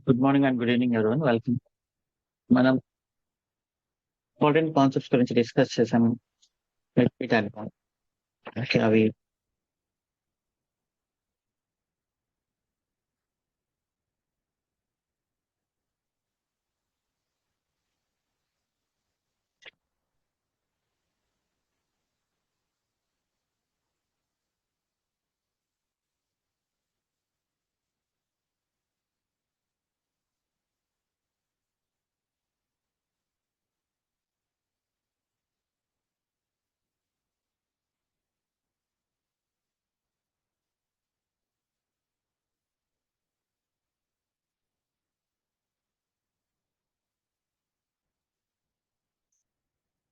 Good morning and good evening everyone. Welcome. మనం important concepts గురించి discuss చేసాం. Repeat అనుకోండి. ఓకే, అవి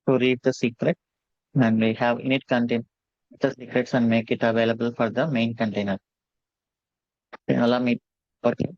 to read the secret and we have init contain the secrets and make it available for the main container. అలా మీ okay.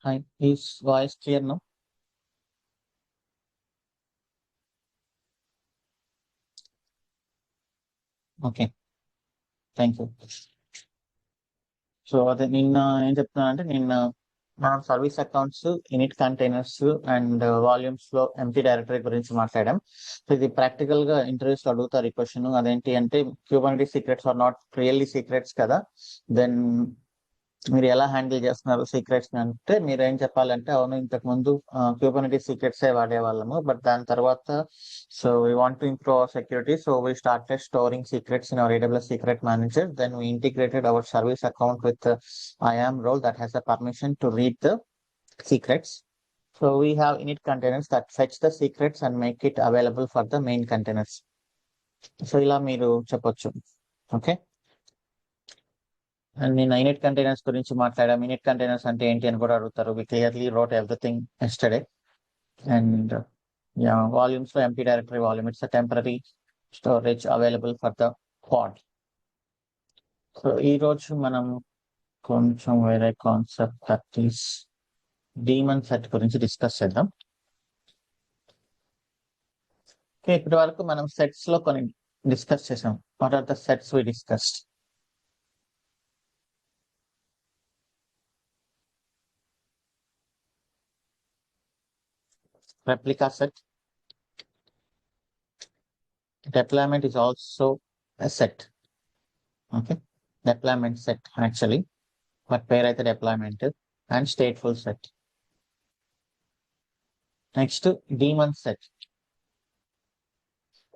Hi, is voice clear now? Okay, thank you. So అదే నిన్న ఏం చెప్తున్నా అంటే మనం service accounts, init containers and volumes లో empty directory గురించి మాట్లాడాం. సో ఇది ప్రాక్టికల్ గా ఇంటర్వ్యూస్ లో అడుగుతారు ఈ క్వశ్చన్. అదేంటి అంటే Kubernetes secrets are not really secrets కదా, దెన్ మీరు ఎలా హ్యాండిల్ చేస్తున్నారు సీక్రెట్స్ అంటే మీరు ఏం చెప్పాలంటే అవును, ఇంతకు ముందు క్యూబర్నెటిస్ సీక్రెట్స్ వాడేవాళ్ళము, బట్ దాని తర్వాత so we want to improve our security, so we started storing secrets in our AWS secret manager, then we integrated our service account with IAM role that has a permission to read the secrets. So we have init containers that fetch the secrets and make it available for the main containers. So ఇలా మీరు చెప్పొచ్చు. Okay, and నేను init containers గురించి మాట్లాడాం. Init containers అంటే ఏంటి అని కూడా అడుగుతారు. We clearly wrote everything yesterday. And volumes లో empty directory volume, it's a temporary storage available for the pod. So ఈ రోజు మనం కొంచెం వేరే concept that is daemon set గురించి డిస్కస్ చేద్దాం. ఇప్పటి వరకు మనం సెట్స్ లో కొన్ని డిస్కస్ చేసాం. What are the sets we discussed? Replica set. Deployment is also a set. Okay, deployment set actually, but pair అయితే deployment and stateful set. Next, daemon set.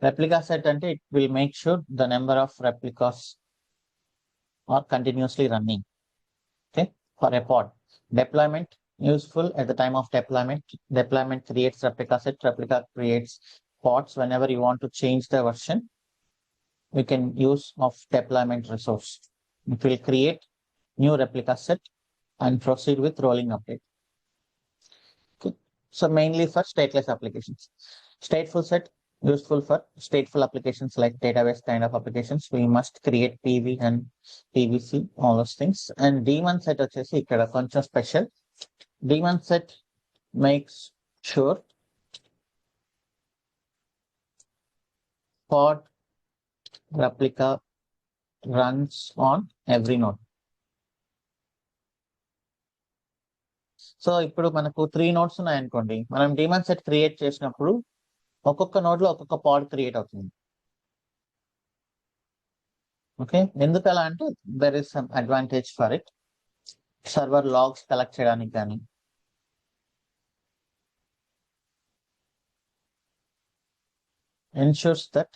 Replica set అంటే it will make sure the number of replicas are continuously running. Okay, for a pod. Deployment useful at the time of deployment. Deployment creates replica set. Replica creates pods. Whenever you want to change the version, we can use of deployment resource. It will create new replica set and proceed with rolling update. Okay. So mainly for stateless applications. Stateful set useful for stateful applications like database kind of applications. We must create PV and PVC, all those things. And daemon set వచ్చేసి ఇక్కడ కొంచెం special. Daemon set makes sure pod replica runs on every node. So ఇప్పుడు మనకు 3 nodes ఉన్నాయనుకోండి, మనం demon set create చేసినప్పుడు ఒక్కొక్క node లో ఒక్కొక్క పాడ్ క్రియేట్ అవుతుంది. ఓకే, ఎందుకు అలా అంటే there is some advantage for it. Server logs collect చేయడానికి కానీ, ensures that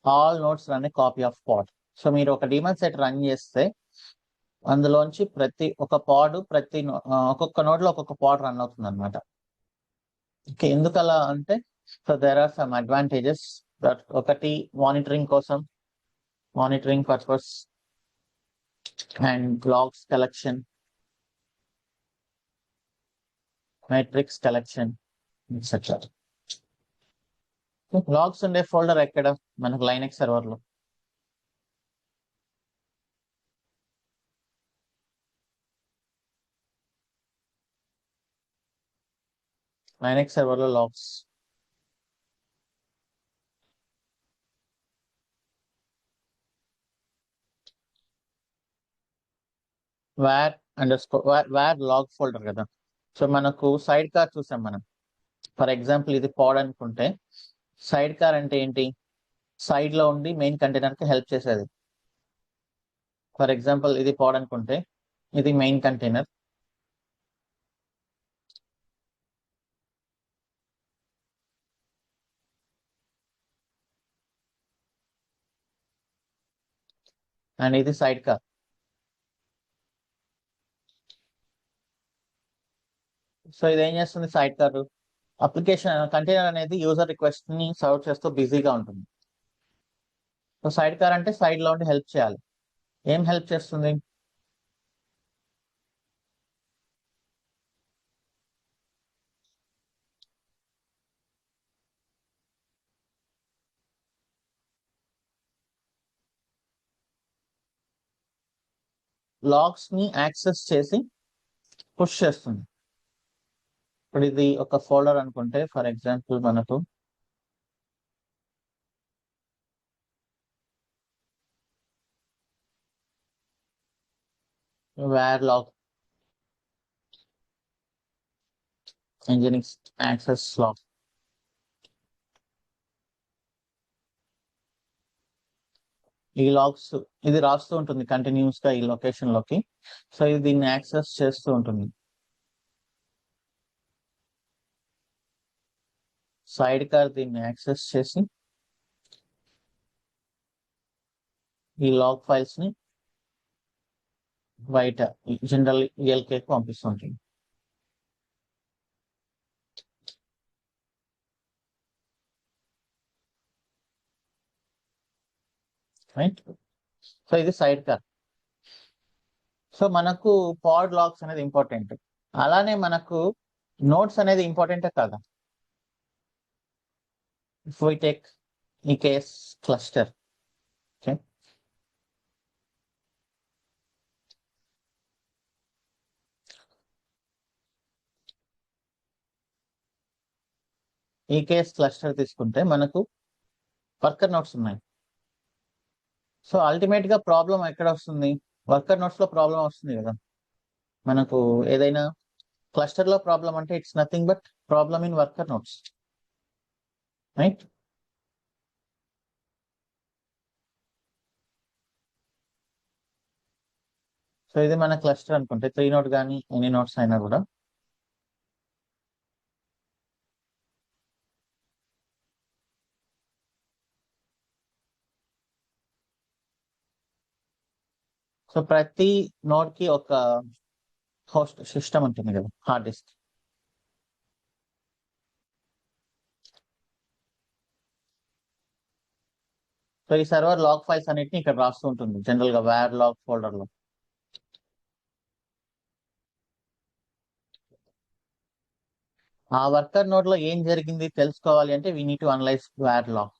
all nodes run a copy of pod. So మీరు ఒక డీమన్ సెట్ రన్ చేస్తే అందులోంచి ఒక్కొక్క నోడ్ లో ఒక్కొక్క పాడ్ రన్ అవుతుంది అనమాట. ఓకే, ఎందుకు అలా అంటే so there are some advantages. ఒకటి monitoring purpose and logs collection, metrics collection etcetera. Logs ఉండే ఫోల్డర్ ఎక్కడ? మనకు లైనక్స్ సర్వర్ లో. లైనక్స్ సర్వర్ లో లాగ్స్ వేర్ లాగ్ ఫోల్డర్ కదా. సో మనకు సైడ్ కార్ చూసాం మనం. ఫర్ ఎగ్జాంపుల్ ఇది పాడ్ అనుకుంటే, సైడ్ కార్ అంటే ఏంటి? సైడ్ లో ఉండి మెయిన్ కంటైనర్ కి హెల్ప్ చేసేది. ఫర్ ఎగ్జాంపుల్ ఇది పాడ్ అనుకుంటే, ఇది మెయిన్ కంటైనర్, అండ్ ఇది సైడ్ కార్. సో ఇది ఏం చేస్తుంది? సైడ్ కార్ అప్లికేషన్ కంటైనర్ అనేది యూజర్ రిక్వెస్ట్ ని సర్వ్ చేస్తూ బిజీగా ఉంటుంది. సో సైడ్ కార్ అంటే సైడ్ లో ఉండి హెల్ప్ చేయాలి. ఏం హెల్ప్ చేస్తుంది? లాగ్స్ ని యాక్సెస్ చేసి పుష్ చేస్తుంది. ఇప్పుడు ఇది ఒక ఫోల్డర్ అనుకుంటే, ఫర్ ఎగ్జాంపుల్ మనకు var log engineering access log. ఈ లాగ్స్ ఇది రాస్తూ ఉంటుంది కంటిన్యూస్ గా ఈ లొకేషన్ లోకి. సో ఇది దీన్ని యాక్సెస్ చేస్తూ ఉంటుంది. సైడ్ కార్ దీన్ని యాక్సెస్ చేసి ఈ లాగ్ ఫైల్స్ ని బయట జనరల్ ఈఎల్కే కి పంపిస్తుంటుంది. రైట్. సో ఇది సైడ్ కార్. సో మనకు పాడ్ లాగ్స్ అనేది ఇంపార్టెంట్. అలానే మనకు నోట్స్ అనేది ఇంపార్టెంటే కాదా? ఇఫ్ వి టేక్ ఈ కేస్ క్లస్టర్, ఓకే, ఈ కేస్ క్లస్టర్ తీసుకుంటే మనకు వర్కర్ నోట్స్ ఉన్నాయి. సో అల్టిమేట్ గా ప్రాబ్లం ఎక్కడ వస్తుంది? వర్కర్ నోట్స్ లో ప్రాబ్లం వస్తుంది కదా. మనకు ఏదైనా క్లస్టర్ లో ప్రాబ్లం అంటే it's nothing but problem in worker notes, right. So ఇది మన క్లస్టర్ అనుకుంటే 3 నోట్ కానీ ఎన్ని నోట్స్ అయినా కూడా సో ప్రతి నోడ్ కి ఒక హోస్ట్ సిస్టమ్ ఉంటుంది కదా, హార్డ్ డిస్క్. సో ఈ సర్వర్ లాగ్ ఫైల్స్ అన్నిటిని ఇక్కడ రాస్తూ ఉంటుంది జనరల్ గా వేర్ లాగ్ ఫోల్డర్ లో. ఆ వర్కర్ నోడ్ లో ఏం జరిగింది తెలుసుకోవాలి అంటే we need to analyse var log.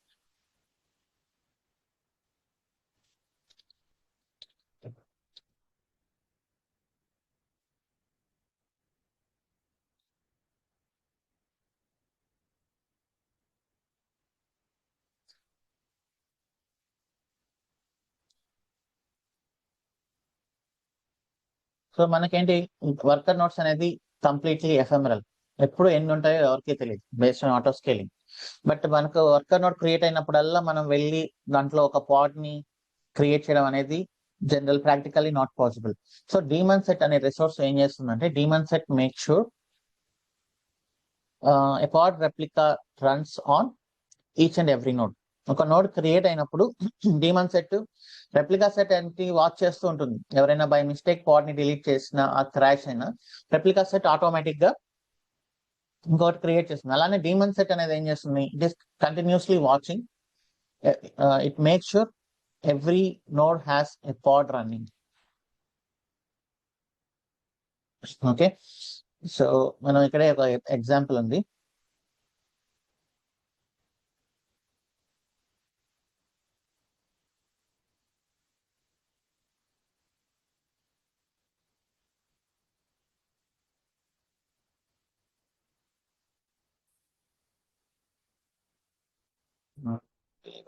So మనకేంటి, వర్కర్ నోట్స్ అనేది కంప్లీట్లీ ఎఫ్ఎంఎల్. ఎప్పుడు ఎన్ని ఉంటాయో ఎవరికీ తెలియదు based on auto scaling. But మనకు వర్కర్ నోట్ క్రియేట్ అయినప్పుడల్లా మనం వెళ్ళి దాంట్లో ఒక పాడ్ ని క్రియేట్ చేయడం అనేది general practically not possible. So daemon set అనే రిసోర్స్ ఏం చేస్తుందంటే daemon set make sure a pod replica runs on each and every node. ఒక నోడ్ క్రియేట్ అయినప్పుడు డీమన్ సెట్ రెప్లికా సెట్ ఏంటి వాచ్ చేస్తూ ఉంటుంది. ఎవరైనా బై మిస్టేక్ పాడ్ ని డిలీట్ చేసిన ఆ క్రాష్ అయినా రెప్లికా సెట్ ఆటోమేటిక్ గా ఇంకోటి క్రియేట్ చేస్తుంది. అలానే డీమన్ సెట్ అనేది ఏం చేస్తుంది, it is continuously watching, it make sure every node has a pod running. Okay, so మనం ఇక్కడే ఒక ఎగ్జాంపుల్ ఉంది.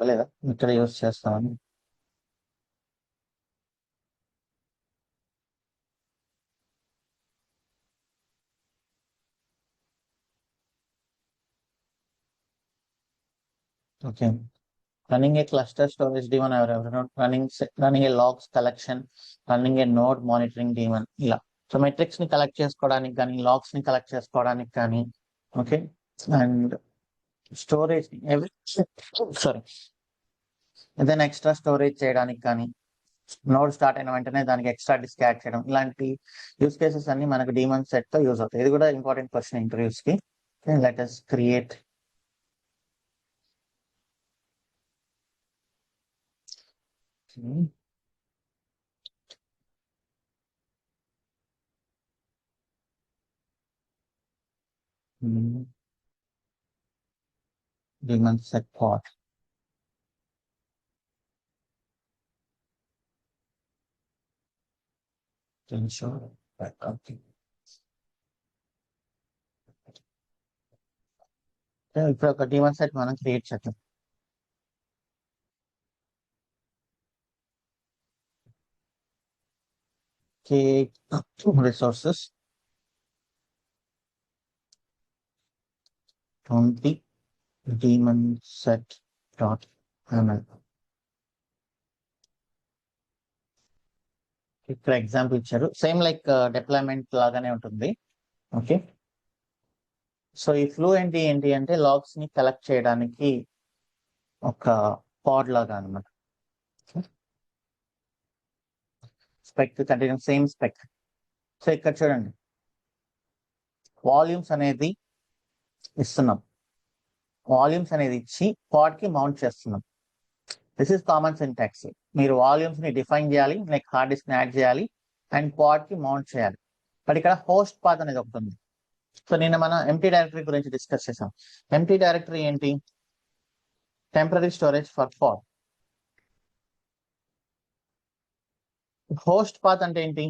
లేదా ఇక్కడ యూస్ చేస్తామని. Okay, running a cluster storage daemon or running a logs collection, running a node monitoring daemon, ఇలా. So metrics ని collect చేసుకోవడానికి కానీ లాగ్స్ ని కలెక్ట్ చేసుకోవడానికి కానీ, ఓకే, అండ్ స్టోరేజ్ సారీ ఏదైనా ఎక్స్ట్రా స్టోరేజ్ చేయడానికి కానీ, నోడ్ స్టార్ట్ అయిన వెంటనే దానికి ఎక్స్ట్రా డిస్క్ యాడ్ చేయడం, ఇలాంటి యూస్ కేసెస్ అన్ని మనకు డీమన్ సెట్ తో యూజ్ అవుతాయి. ఇది కూడా ఇంపార్టెంట్ క్వశ్చన్ ఇంటర్వ్యూస్ కి. Let us create daemon set pod. Ensure backup. ఇప్పుడు ఒక డీమన్ సెట్ మనం క్రియేట్ చేద్దాం. Create resources 20 daemon set dot ml. ఇక్కడ ఎగ్జాంపుల్ ఇచ్చారు, సేమ్ లైక్ డిప్లాయ్మెంట్ లాగానే ఉంటుంది. ఓకే, సో ఈ ఫ్లో ఏంటి అంటే లాగ్స్ ని కలెక్ట్ చేయడానికి ఒక పాడ్ లాగా అనమాట. Spec continue same spec. So ఇక్కడ చూడండి, వాల్యూమ్స్ అనేది ఇస్తున్నాం, వాల్యూమ్స్ అనేది ఇచ్చి పాడ్ కి మౌంట్ చేస్తున్నాం. This is common syntax. మీరు వాల్యూమ్స్ ని డిఫైన్ చేయాలి, లైక్ హార్డ్ డిస్క్ ని యాడ్ చేయాలి అండ్ పాడ్ కి మౌంట్ చేయాలి. బట్ ఇక్కడ హోస్ట్ పాత్ అనేది ఒకటి ఉంది. సో నిన్న మనం ఎంటీ డైరెక్టరీ గురించి డిస్కస్ చేసాం. ఎంటీ డైరెక్టరీ ఏంటి, temporary storage for pod. Host path అంటే ఏంటి,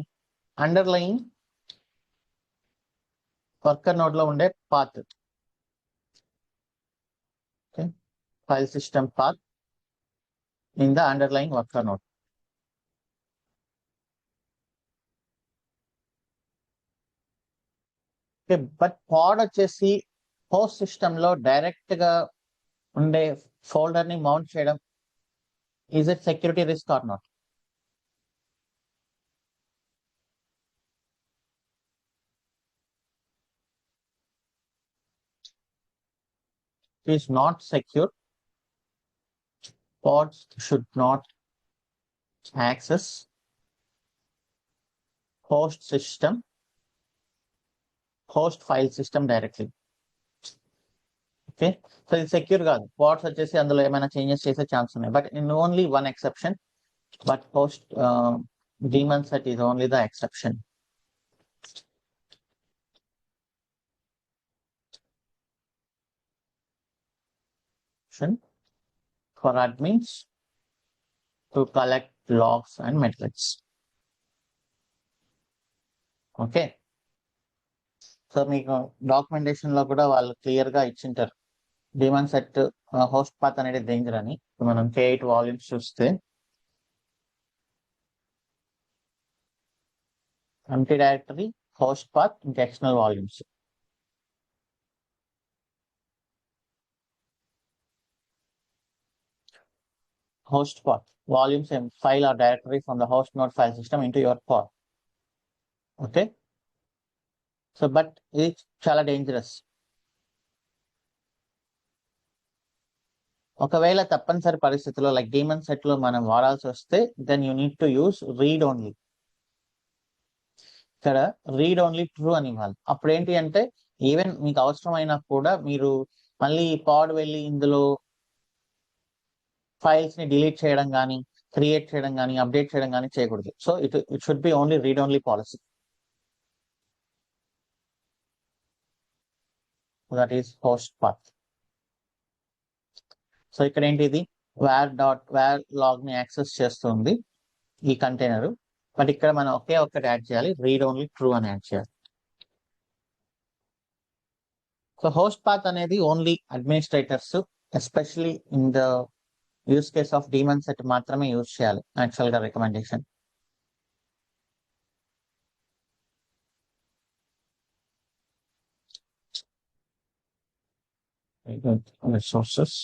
అండర్లయింగ్ వర్కర్ నోడ్ లో ఉండే path. Okay, file system path in the underlying worker node. Okay, but pod వచ్చేసి హోస్ట్ సిస్టమ్ లో డైరెక్ట్ గా ఉండే ఫోల్డర్ ని మౌంట్ చేయడం, is it security risk or not? It is not secure. Pods should not access host system, host file system directly. Okay, so ఇది secure కాదు. Pads వచ్చేసి అందులో ఏమైనా చేంజెస్ చేసే ఛాన్స్ ఉన్నాయి, but in only one exception. But host demon set is only the exception. For admins to collect logs and metrics. Okay, so మీకు documentation లో కూడా వాళ్ళు క్లియర్ గా ఇచ్చింటారు డీమన్ సెట్ హోస్ట్ పాత్ అనేది డేంజర్ అని. మనం K8 వాల్యూమ్స్ చూస్తే empty directory, host path, ఇంకా external volumes. host pod. Volumes and file or directory from the host node file system into your pod. Okay. So but ఇది చాలా dangerous. ఒకవేళ తప్పనిసరి పరిస్థితుల్లో లైక్ డీమన్ సెట్ లో మనం వాడాల్సి వస్తే then you need to use read only. ఇక్కడ రీడ్ ఓన్లీ ట్రూ అని ఇవ్వాలి. అప్పుడు ఏంటి అంటే ఈవెన్ మీకు అవసరమైనా కూడా మీరు మళ్ళీ పాడ్ వెళ్ళి ఇందులో ఫైల్స్ ని డిలీట్ చేయడం కానీ క్రియేట్ చేయడం కానీ అప్డేట్ చేయడం కానీ చేయకూడదు. So it should be only read only policy. That is host path. So ఇక్కడ ఏంటి ఇది వేర్ లాగ్ ని యాక్సెస్ చేస్తుంది ఈ కంటైనర్. బట్ ఇక్కడ మనం ఒక్కటి యాడ్ చేయాలి, రీడ్ ఓన్లీ ట్రూ అని యాడ్ చేయాలి. సో హోస్ట్ పాత్ అనేది only administrators especially in the use case of demon set మాత్రమే యూజ్ చేయాలి యాక్చువల్ గా recommendation. Resources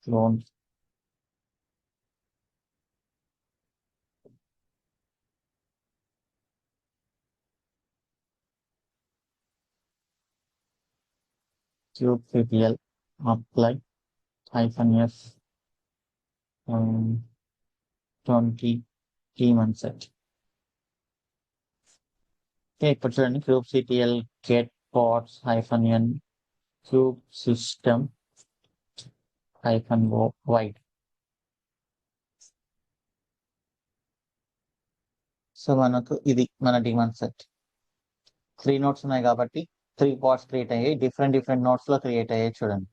clone kubectl apply -f 20 daemon set. Okay, ఇప్పుడు చూడండి kubectl get pods -n cube system -wide. So మనకు ఇది మన demon set. 3 notes ఉన్నాయి కాబట్టి 3 పాడ్స్ క్రియేట్ అయ్యాయి, డిఫరెంట్ నోట్స్ లో క్రియేట్ అయ్యాయి చూడండి.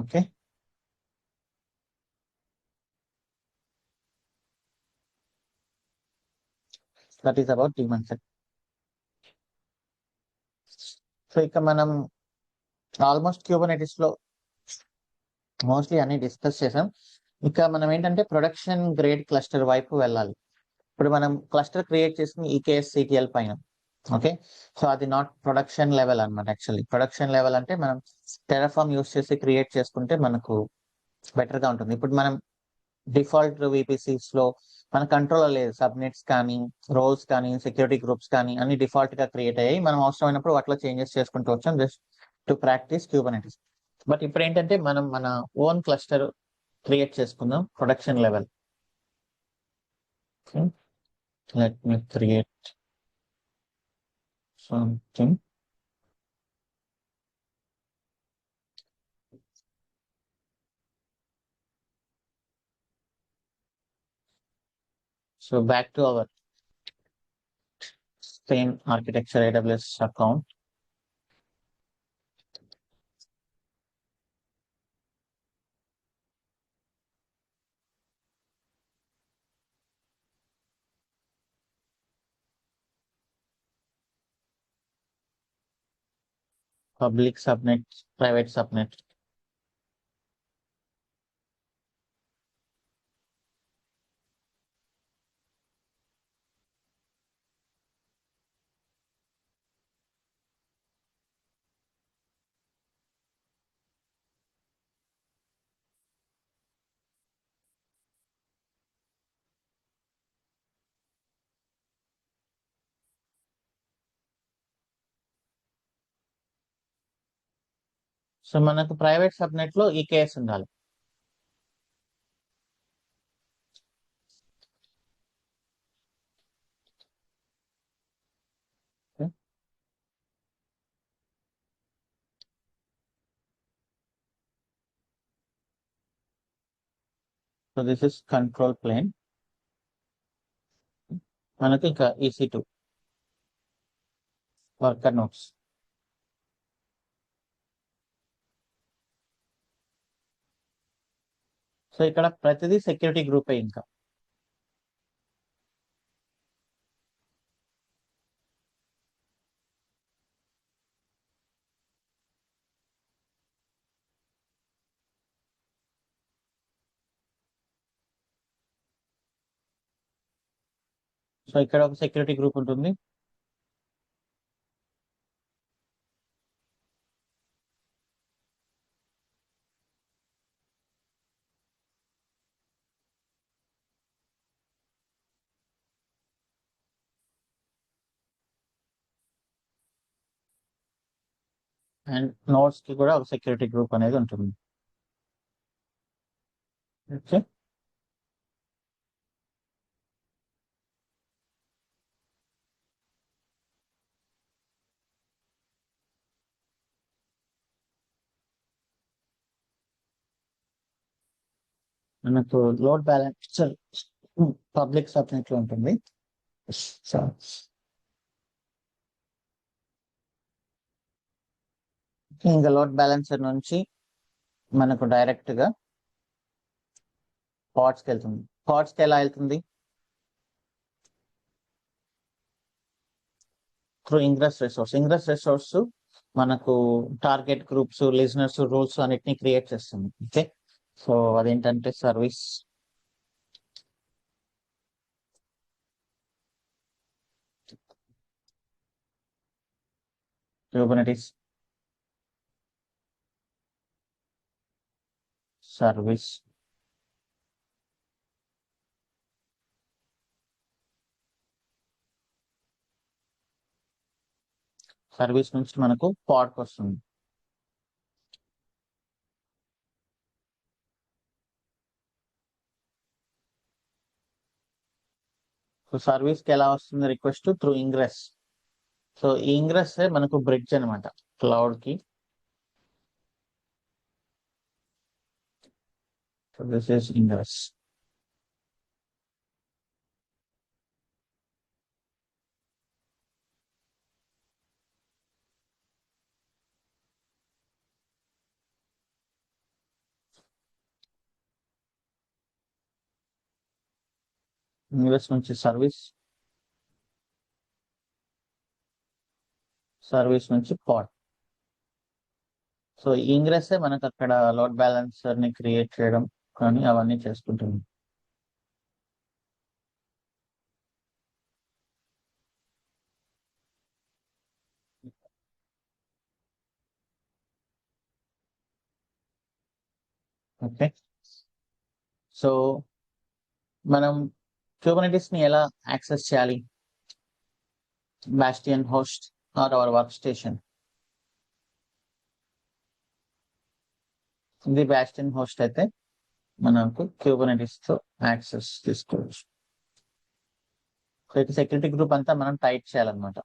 Okay, that is about demon set. So ఇక మనం ఆల్మోస్ట్ క్యూబర్నెటిస్ లో మోస్ట్లీ అన్ని డిస్కస్ చేసాం. ఇక మనం ఏంటంటే ప్రొడక్షన్ గ్రేడ్ క్లస్టర్ వైపు వెళ్ళాలి. ఇప్పుడు మనం క్లస్టర్ క్రియేట్ చేసుకుని ఈకేఎస్ సిటిఎల్ పైన. ఓకే, సో అది నాట్ ప్రొడక్షన్ లెవెల్ అనమాట. యాక్చువల్లీ ప్రొడక్షన్ లెవెల్ అంటే మనం టెరాఫామ్ యూస్ చేసి క్రియేట్ చేసుకుంటే మనకు బెటర్ గా ఉంటుంది. ఇప్పుడు మనం డిఫాల్ట్ విపిసిస్ లో మన కంట్రోల్ లేదు, సబ్నెట్స్ కానీ రోల్స్ కానీ సెక్యూరిటీ గ్రూప్స్ కానీ అన్ని డిఫాల్ట్ గా క్రియేట్ అయ్యాయి. మనం అవసరమైనప్పుడు వాటిలో చేంజెస్ చేసుకుంటూ వచ్చాం just to practice Kubernetes. But ఇప్పుడు ఏంటంటే మనం మన ఓన్ క్లస్టర్ క్రియేట్ చేసుకుందాం production level. Let me create something. So back to our same architecture AWS account. Public subnet, private subnet. So మనకు ప్రైవేట్ సబ్నెట్ లో ఈ కేస్ ఉండాలి. So this is control plane. మనకు ఇంకా EC2 worker notes. So ఇక్కడ ప్రతిదీ security group ఇంకా. So ఇక్కడ ఒక సెక్యూరిటీ గ్రూప్ ఉంటుంది. అండ్ నోట్స్ కి కూడా ఒక సెక్యూరిటీ గ్రూప్ అనేది ఉంటుంది. ఓకే, మనకు లోడ్ బ్యాలెన్సర్ పబ్లిక్ సబ్నెట్ లో ఉంటుంది. సో ఇంకా లోడ్ బ్యాలెన్సర్ నుంచి మనకు డైరెక్ట్ గా పాడ్స్ కి వెళ్తుంది. పాడ్స్ కి ఎలా వెళ్తుంది? Through ingress resource. Ingress resource మనకు టార్గెట్ గ్రూప్స్, లిజనర్స్, రూల్స్ అన్నిటిని క్రియేట్ చేస్తుంది. ఓకే, సో అదేంటంటే సర్వీస్ Kubernetes సర్వీస్ సర్వీస్ నుంచి మనకు పాడ్కి వస్తుంది. సో సర్వీస్ కి ఎలా వస్తుంది రిక్వెస్ట్? Through ingress. సో ఈ ఇంగ్రెస్ మనకు బ్రిడ్జ్ అనమాట క్లౌడ్ కి. So this is ingress. Ingress నుంచి సర్వీస్, సర్వీస్ నుంచి పాడ్. సో ఈ ఇంగ్రెస్ మనకు అక్కడ లోడ్ బ్యాలెన్సర్ ని క్రియేట్ చేయడం కానీ అవన్నీ చేసుకుంటుంది. ఓకే, సో మనం Kubernetes ని ఎలా యాక్సెస్ చేయాలి? Bastion host or our workstation. ఇది Bastion host అయితే మనకు Kubernetes తో యాక్సెస్ తీసుకోవచ్చు. సో ఇక సెక్యూరిటీ గ్రూప్ అంతా మనం టైట్ చేయాలన్నమాట.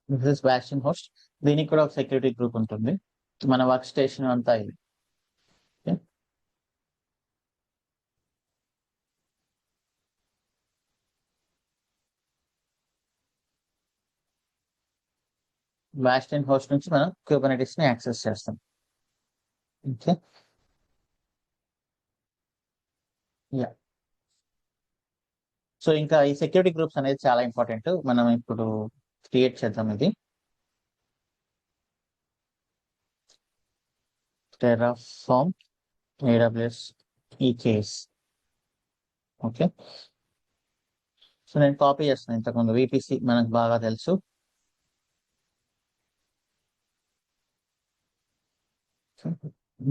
This is Bastion host. దీనికి కూడా ఒక సెక్యూరిటీ గ్రూప్ ఉంటుంది. మన వర్క్ స్టేషన్ అంతా ఇది. Bastion host నుంచి మనం Kubernetes ని యాక్సెస్ చేస్తాం. Okay, yeah. సో ఇంకా ఈ సెక్యూరిటీ గ్రూప్స్ అనేది చాలా ఇంపార్టెంట్. మనం ఇప్పుడు క్రియేట్ చేద్దాం. ఇది Terraform AWS EKS. Okay, so నేను కాపీ చేస్తాను. ఇంతకుముందు VPC మనకు బాగా తెలుసు.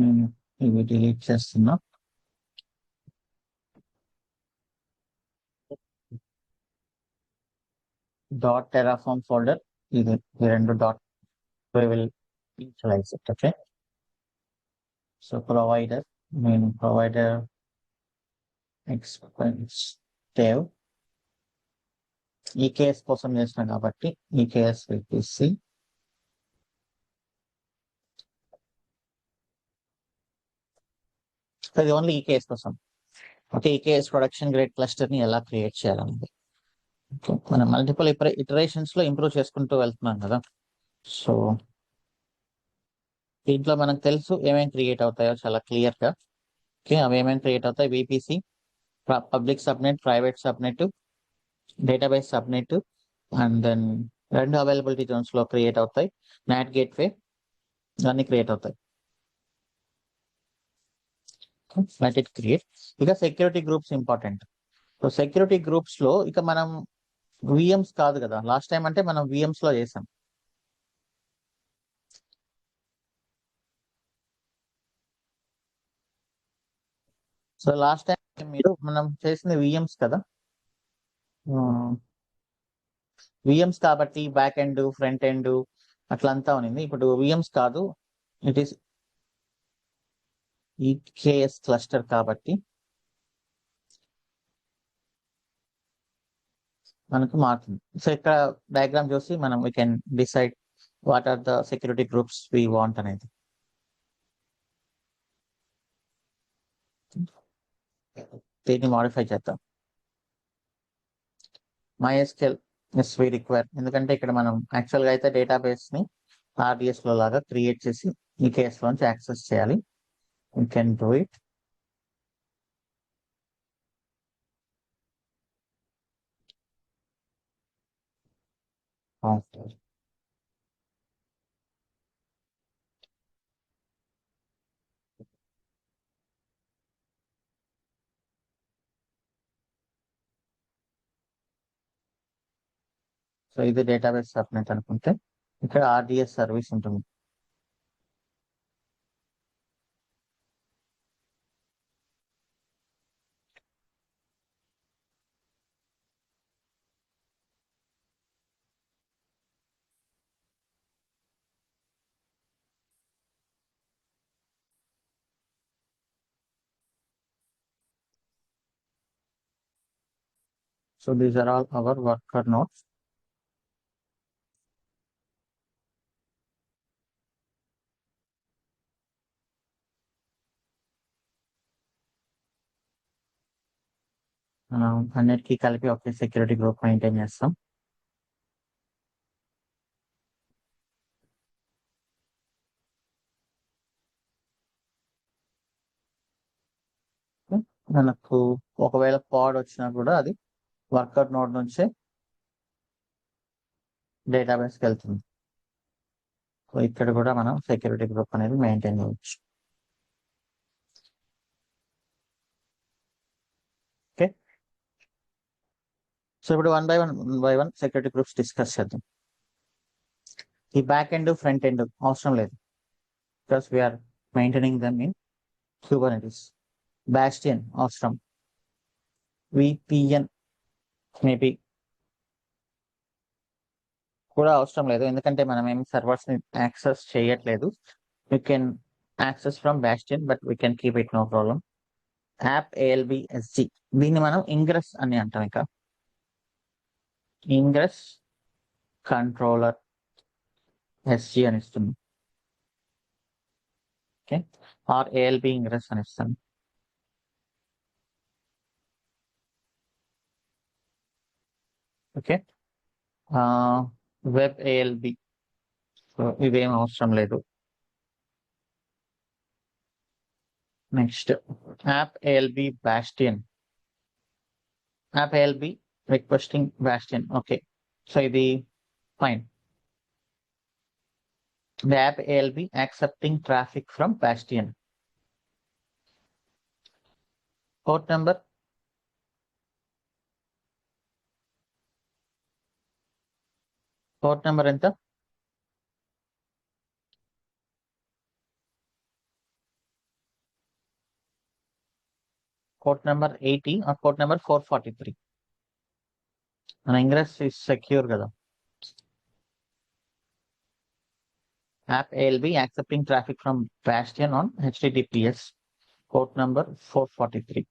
నేను ఇవి డిలీట్ చేస్తున్నా. .terraform ఫోల్డర్ ఇది రెండు dot will initialise it. Okay, so provider నేను ప్రొవైడర్ ఎక్స్పెన్సివ్ ఈ కేస్ కోసం చేసిన కాబట్టి ఈ కేస్ విపిసి ఇది ఓన్లీ ఈ కేస్ కోసం. ఓకే, ఈ కేస్ ప్రొడక్షన్ గ్రేడ్ క్లస్టర్ ని ఎలా క్రియేట్ చేయాలనేది మనం మల్టిపుల్ ఇటరేషన్స్ లో ఇంప్రూవ్ చేసుకుంటూ వెళ్తున్నాం కదా. సో దీంట్లో మనకు తెలుసు ఏమేమి క్రియేట్ అవుతాయో చాలా క్లియర్ గా. ఓకే, అవి ఏమేమి క్రియేట్ అవుతాయి? VPC, public subnet, private subnet, database subnet, and then రెండు అవైలబిలిటీ జోన్స్ లో క్రియేట్ అవుతాయి. నాట్ గేట్వే అన్ని క్రియేట్ అవుతాయి. Let it create. ఇక security groups important. So security groups లో ఇక మనం విఎమ్స్ కాదు కదా, లాస్ట్ టైం అంటే మనం విఎమ్స్ లో చేసాం. సో లాస్ట్ టైం మనం చేసింది విఎమ్స్ కదా. విఎమ్స్ కాబట్టి బ్యాక్ ఎండ్, ఫ్రంట్ ఎండ్ అట్లంతా ఉంది. ఇప్పుడు విఎమ్స్ కాదు, ఇట్ ఈస్ ఈకేఎస్ క్లస్టర్ కాబట్టి మనకు మారుతుంది. సో ఇక్కడ డయాగ్రామ్ చూసి మనం we can decide what are the security groups we want అనేది. దీన్ని మాడిఫై చేద్దాం. MySQL ఎస్ వి రిక్వైర్, ఎందుకంటే ఇక్కడ మనం యాక్చువల్గా అయితే డేటాబేస్ ని RDS లో లాగా క్రియేట్ చేసి ఈకేఎస్ లోంచి యాక్సెస్ చేయాలి. You can do it. So ఇది డేటాబేస్ సబ్నెట్ అనుకుంటే ఇక్కడ RDS సర్వీస్ ఉంటుంది. So these are all our worker nodes. మనం అన్నిటికీ కలిపి ఒకే సెక్యూరిటీ గ్రూప్ మెయింటైన్ చేస్తాం. మనకు ఒకవేళ పాడ్ వచ్చినా కూడా అది వర్కర్ నోడ్ నుంచే డేటాబేస్కి వెళ్తుంది. సో ఇక్కడ కూడా మనం సెక్యూరిటీ గ్రూప్ అనేది మెయింటైన్ చేయవచ్చు. ఓకే, సో ఇప్పుడు one by one security groups discuss చేద్దాం. ఈ బ్యాక్ ఎండ్, ఫ్రంట్ ఎండ్ అవసరం లేదు, because we are maintaining them in Kubernetes. Bastion అవసరం, VPN మేబీ కూడా అవసరం లేదు, ఎందుకంటే మనం ఏం సర్వర్స్ ని యాక్సెస్ చేయట్లేదు. You can access from Bastion, but we can keep it, no problem. App ALBSG, దీన్ని మనం ఇంగ్రెస్ అని అంటాం. ఇక ఇంగ్రెస్ కంట్రోలర్ SG అని ఇస్తుంది. ఓకే, ఆర్ ALB ఇంగ్రెస్ అని ఇస్తాను. ఓకే, వెబ్ ALB, సో ఇవేం అవసరం లేదు. Next app ALB Bastion, app ALB requesting Bastion. Okay, so ఇది fine. The app ALB accepting traffic from Bastion. Port number ఎంత? Port number 80 or port number 443. మన ingress is secure కదా. App ALB accepting traffic from Bastion on HTTPS. Port number 443.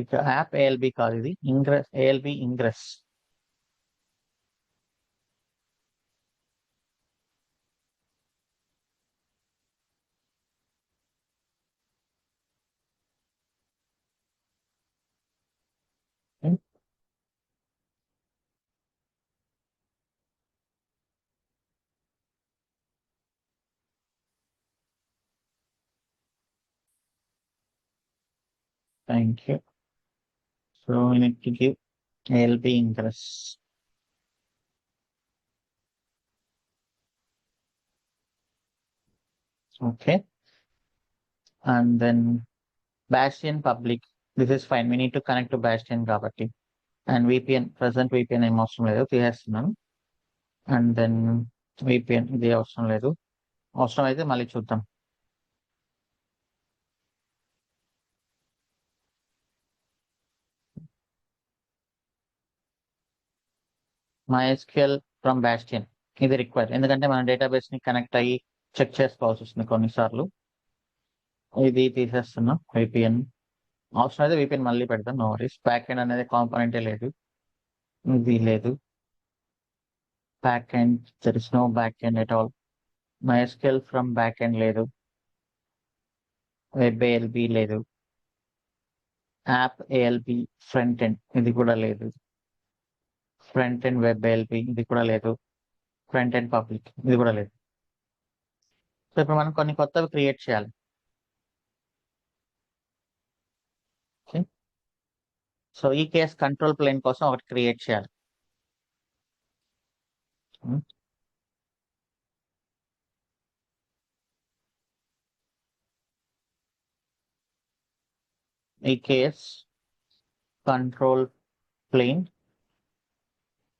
ఇక app ALB కాదు, ఇది ingress, ALB ingress. Thank you. So we need to give ALB ingress. Okay. And then Bastion public. This is fine. We need to connect to Bastion కాబట్టి. And VPN, present VPN ఏం అవసరం లేదు, తీసేస్తున్నాను. And then VPN ఇది అవసరం లేదు. అవసరం అయితే మళ్ళీ చూద్దాం. MySQL ఫ్రమ్ Bastion ఇది రిక్వైర్, ఎందుకంటే మన డేటాబేస్ ని కనెక్ట్ అయ్యి చెక్ చేసుకోవాల్సి వస్తుంది కొన్నిసార్లు. ఇది తీసేస్తున్నా. VPN అవసరం అయితే VPN మళ్ళీ పెడతాం, నో వరీస్. బ్యాక్ ఎండ్ అనేది కాంపోనెంటే లేదు, ఇది లేదు. Back end, there is no back end at all. MySQL from back end లేదు, వెబ్ ఏఎల్బి లేదు, యాప్ ఏఎల్బి ఫ్రంట్ ఎండ్ ఇది కూడా లేదు, ఫ్రంట్ ఎండ్ వెబ్ ఏఎల్బి ఇది కూడా లేదు, ఫ్రంట్ ఎండ్ పబ్లిక్ ఇది కూడా లేదు. సో ఇప్పుడు మనం కొన్ని కొత్తవి క్రియేట్ చేయాలి. Okay, so EKS control plane కోసం ఒకటి క్రియేట్ చేయాలి. EKS control plane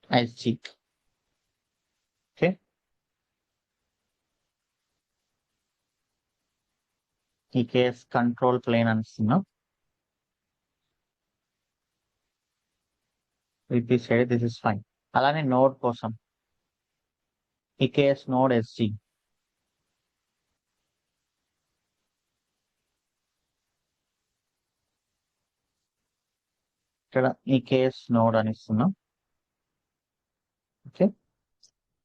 SG. Okay, EKS control plane అంటున్నాం. This is fine. అలానే నోడ్ కోసం ఈ కేస్ నోడ్ SG. ఇక్కడ ఈ కేస్ నోడ్ అని ఇస్తున్నాం. ఓకే,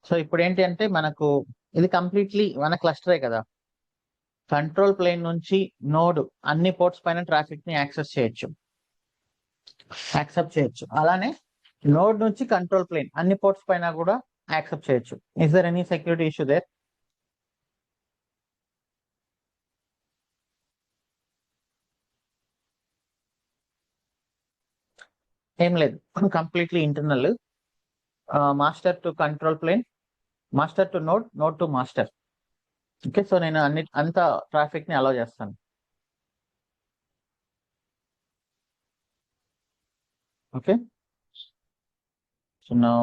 సో ఇప్పుడు ఏంటి అంటే మనకు ఇది కంప్లీట్లీ మన క్లస్టరే కదా. కంట్రోల్ ప్లేన్ నుంచి నోడ్ అన్ని పోర్ట్స్ పైన ట్రాఫిక్ ని యాక్సెప్ట్ చేయొచ్చు. అలానే నోడ్ నుంచి కంట్రోల్ ప్లేన్ అన్ని పోర్ట్స్ పైన కూడా యాక్సెప్ట్ చేయొచ్చు. Is there any security issue there? ఏం లేదు, completely internal. Master to control plane, master to node, node to master. Okay, so నేను అంత ట్రాఫిక్ ని అలౌ చేస్తాను. Okay, so now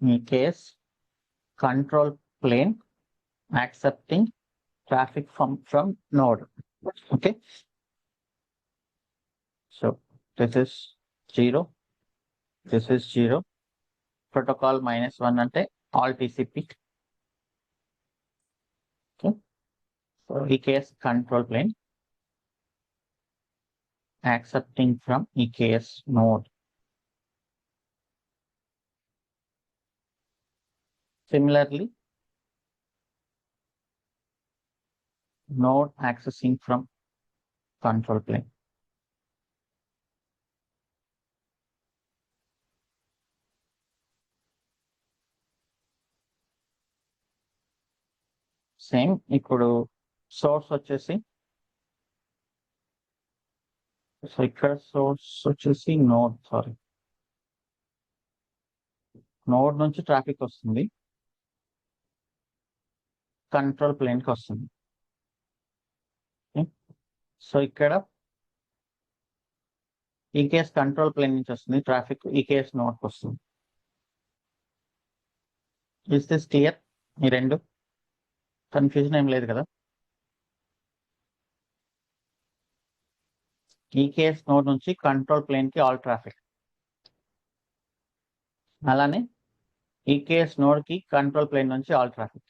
in case control plane accepting traffic from node. Okay, so this is 0, this is 0, protocol -1 అంటే all TCP. Okay, so ఈ case control plane accepting from EKS node. Similarly, node accessing from control plane. Same. ఇప్పుడు source వచ్చేసి, so ఇక్కడ source వచ్చేసి node, sorry, node నుంచి traffic వస్తుంది, control plane కి వస్తుంది. సో ఇక్కడ ఈ కేస్ కంట్రోల్ ప్లేన్ నుంచి వస్తుంది ట్రాఫిక్, ఈ కేస్ నోడ్ కి వస్తుంది. Is this clear? ఈ రెండు కన్ఫ్యూజన్ ఏం లేదు కదా. ఈ కేస్ నోడ్ నుంచి కంట్రోల్ ప్లేన్ కి ఆల్ ట్రాఫిక్, అలానే EKS node కి కంట్రోల్ ప్లేన్ నుంచి all traffic.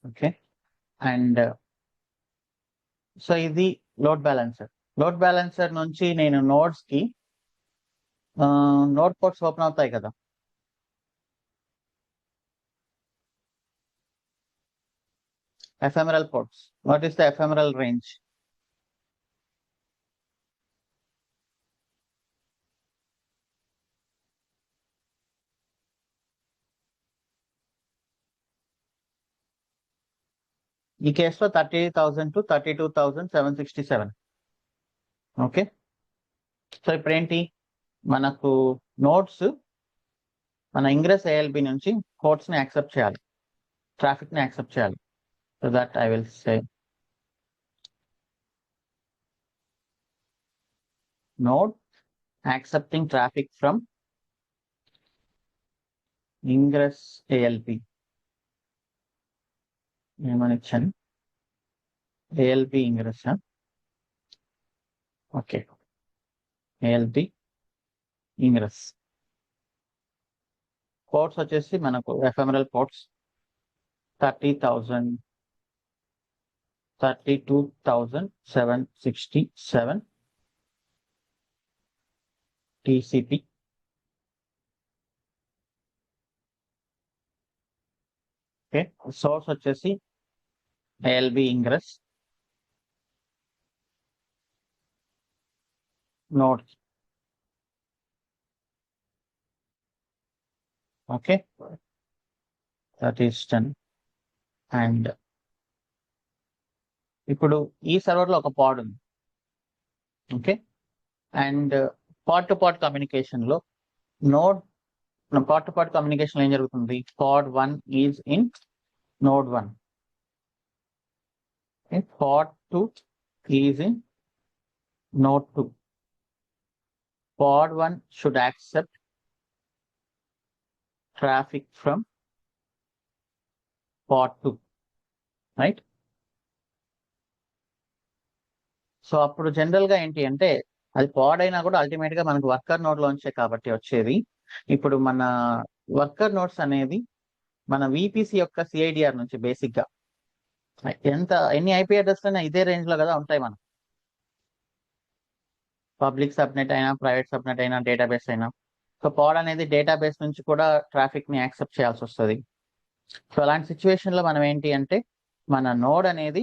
Okay, and so ఇది లోడ్ బ్యాలెన్సర్. లోడ్ బ్యాలెన్సర్ నుంచి నేను నోడ్స్ కి నోడ్ పోర్ట్స్ ఓపెన్ అవుతాయి కదా, ephemeral ports. What is the ephemeral range? ఈ కేసులో 30,000 to 32,767. ఓకే, సో ఇప్పుడు ఏంటి, మనకు నోడ్స్ మన ఇంగ్రెస్ ALB నుంచి కోడ్స్ ని యాక్సెప్ట్ చేయాలి, ట్రాఫిక్ ని యాక్సెప్ట్ చేయాలి. So that I will say node accepting traffic from ingress ALB. ఏమని ఇచ్చాను, ALB ingress. Okay, ALB ingress ports వచ్చేసి మనకు ephemeral ports 30,000, 32,767 TCP. Okay, source వచ్చేసి ALB ingress node. Okay, that is done. And ఇప్పుడు ఈ server లో ఒక pod ఉంది. Okay, and pod to pod communication లో node pod to pod communication ఏం జరుగుతుంది, pod 1 is in node 1, pod 2 is in node 2. Pod 1 should accept traffic from pod 2, right? So అప్పుడు general గా ఏంటి అంటే, అది పాడ్ అయినా కూడా అల్టిమేట్ గా మనకు వర్కర్ నోడ్ లోంచే కాబట్టి వచ్చేది. ఇప్పుడు మన వర్కర్ నోడ్స్ అనేది మన VPC యొక్క CIDR నుంచి బేసిక్ గా ఎన్ని IP అడ్రస్ అయినా ఇదే రేంజ్ లో కదా ఉంటాయి. మనం పబ్లిక్ సబ్నెట్ అయినా, ప్రైవేట్ సబ్నెట్ అయినా, డేటాబేస్ అయినా, సో పాడ్ అనేది డేటాబేస్ నుంచి కూడా ట్రాఫిక్ ని యాక్సెప్ట్ చేయాల్సి వస్తుంది. సో అలాంటి సిచ్యువేషన్ లో మనం ఏంటి అంటే, మన నోడ్ అనేది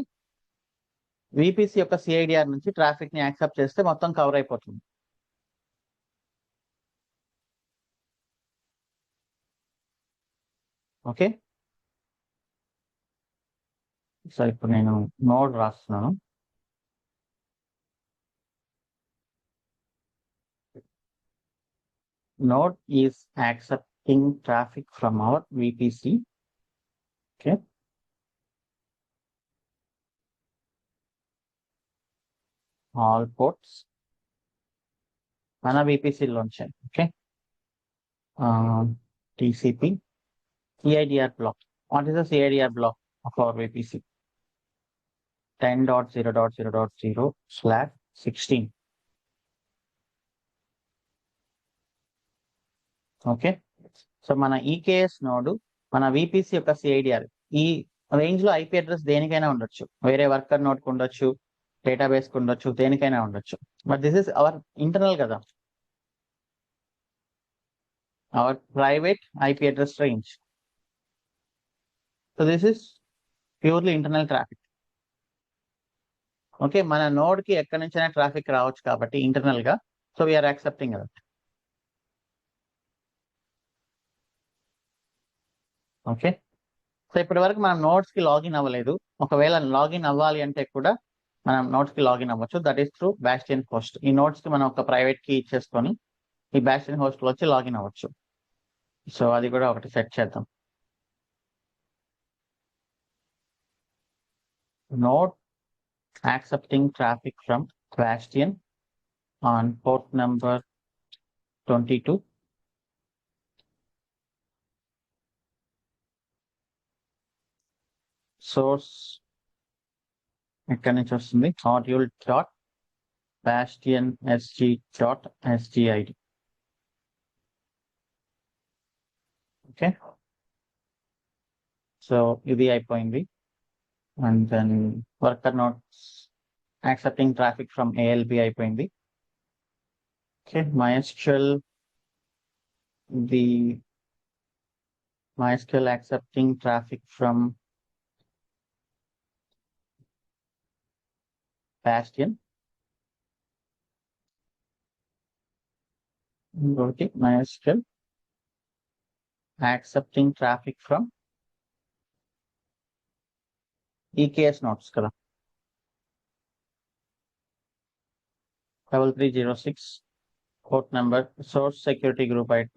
VPC యొక్క CIDR నుంచి ట్రాఫిక్ ని యాక్సెప్ట్ చేస్తే మొత్తం కవర్ అయిపోతుంది. ఓకే, సో ఇప్పుడు నేను నోడ్ రాస్తున్నాను. Node is accepting traffic from our VPC. Okay. All ports. మన VPC launch. Okay. TCP CIDR block. What is the CIDR block of our VPC? 10.0.0.0/16. Okay, so మన EKS node మన VPC యొక్క CIDR ఈ range లో IP address దేనికైనా ఉండొచ్చు, వేరే worker node కు ఉండొచ్చు, డేటాబేస్ కు ఉండొచ్చు, దేనికైనా ఉండొచ్చు. But this is our internal కదా, our private IP address range. So this is purely internal traffic. Okay, మన నోడ్ కి ఎక్కడి నుంచైనా ట్రాఫిక్ రావచ్చు కాబట్టి ఇంటర్నల్ గా, so we're accepting that. Okay, so ఇప్పటి వరకు మనం నోట్స్ కి లాగిన్ అవ్వలేదు. ఒకవేళ లాగిన్ అవ్వాలి అంటే కూడా మనం నోట్స్ కి లాగిన్ అవ్వచ్చు, that is through Bastian host. ఈ నోట్స్ కి మనం ఒక ప్రైవేట్ కీ ఇచ్చేసుకొని ఈ బాస్టియన్ హోస్ట్ లో వచ్చి లాగిన్ అవ్వచ్చు. సో అది కూడా ఒకటి సెట్ చేద్దాం. Node accepting traffic from bastion on port number 22. Source ఎక్కడి నుంచి వస్తుంది, module dot bastion sg.sgid. Okay, so ఇది అయిపోయింది. And then worker nodes accepting traffic from ALB అయిపోయింది. Okay, the MySQL accepting traffic from Bastion. Okay, MySQL accepting traffic from EKS nodes కదా, 3306 port number, source security group IP,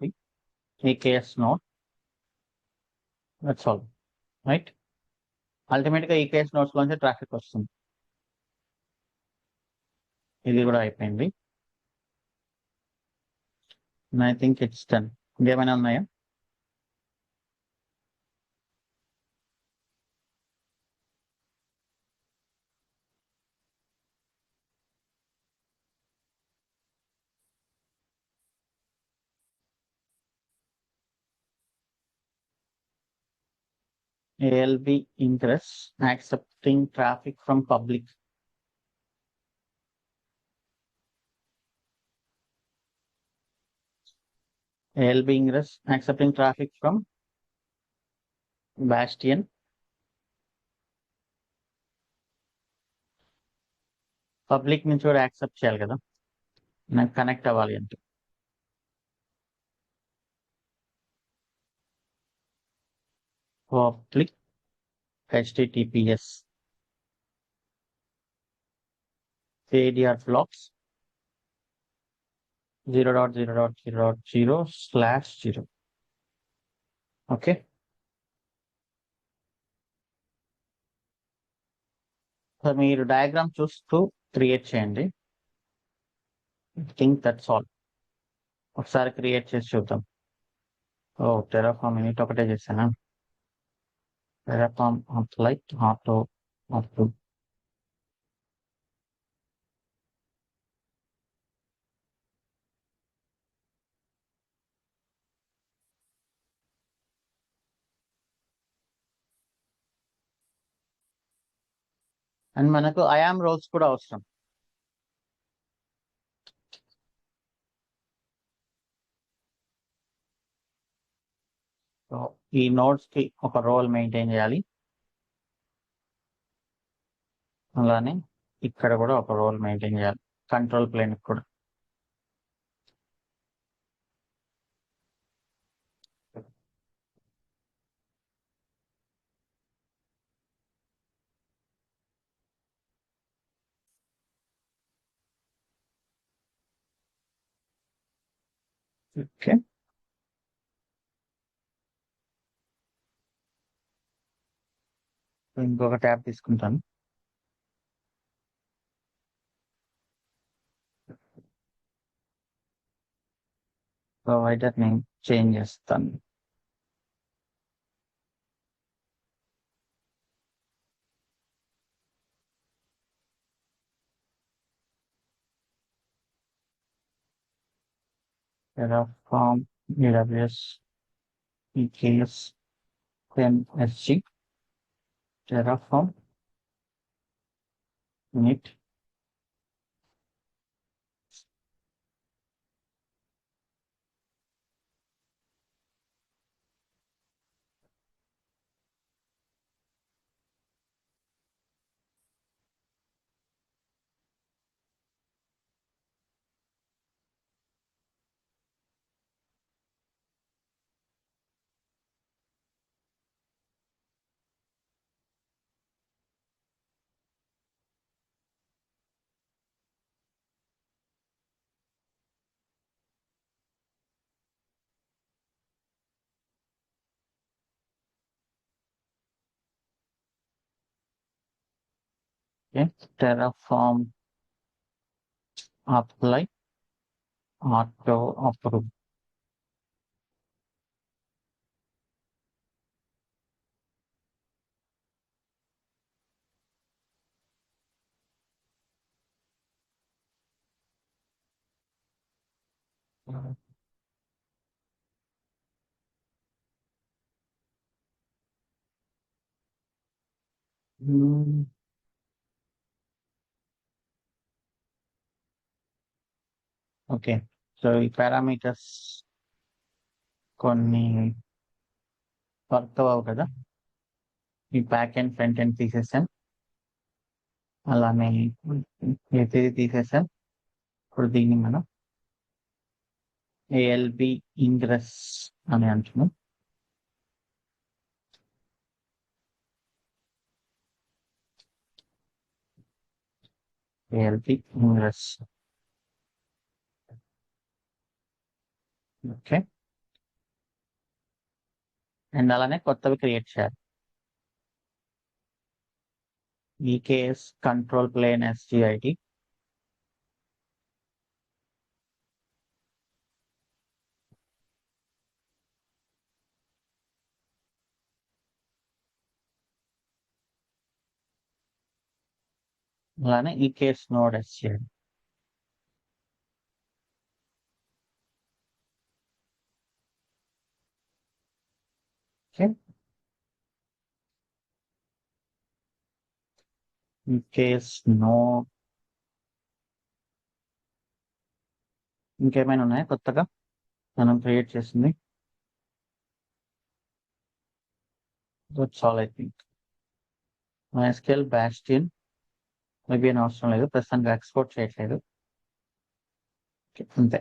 EKS node. That's all, right? అల్టిమేట్గా EKS notes లోంచి traffic వస్తుంది. ఇది కూడా అయిపోయింది. I think it's done. ఇంకేమైనా ఉన్నాయా? ALB ingress accepting traffic from public. ALB ingress accepting traffic from Bastion. Public నుంచి కూడా యాక్సెప్ట్ చేయాలి కదా, నాకు కనెక్ట్ అవ్వాలి అంటే. Public HTTPS ADR blocks 0.0.0.0/0. Okay, so మీరు డయాగ్రామ్ చూస్తూ క్రియేట్ చేయండి. I think that's all. ఒకసారి క్రియేట్ చేసి చూద్దాం. ఓ టెరాఫామ్ యూనిట్ ఒకటే చేశానా? టెరాఫామ్ లైట్ ఆటో అప్పు. అండ్ మనకు ఐఆమ్ రోల్స్ కూడా అవసరం. సో ఈ నోట్స్ కి ఒక రోల్ మెయింటైన్ చేయాలి, అలానే ఇక్కడ కూడా ఒక రోల్ మెయింటైన్ చేయాలి, కంట్రోల్ ప్లేన్ కూడా. ఓకే, ఇంకొక ట్యాబ్ తీసుకుంటాను. ప్రొవైడర్ నేమ్ చేంజ్ చేస్తాను. Terraform AWS EKS MSG Terraform init okay. Terraform apply auto approve. Okay. So ఈ పారామీటర్స్ కొన్ని వర్క్ అవ్వవు కదా. ఈ బ్యాక్ అండ్ ఫ్రంట్ ఎండ్ తీసేసాం, అలానే ఇది తీసేసాం. ఇప్పుడు దీన్ని మనం ఏఎల్బి ఇంగ్రెస్ అని అంటున్నాం. ALB ingress. ఓకే. అండ్ అలానే కొత్తవి క్రియేట్ చేయాలి. EKS control plane SGIT. అలానే EKS node SGIT. Okay. EKS no. ఇంకేమైనా ఉన్నాయా కొత్తగా మనం క్రియేట్ చేసింది? That's all I think. MySQL Bastion maybe అని అవసరం లేదు, ప్రస్తుతానికి ఎక్స్పోర్ట్ చేయట్లేదు. Okay, అంతే.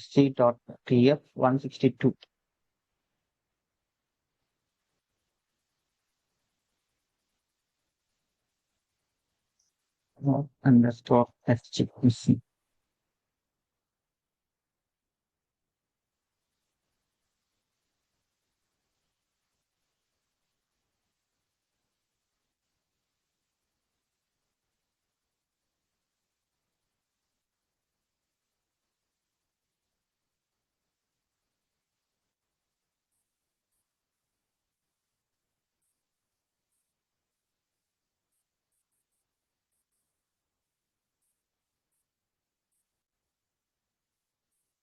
sg.tf 162 underscore sgpc.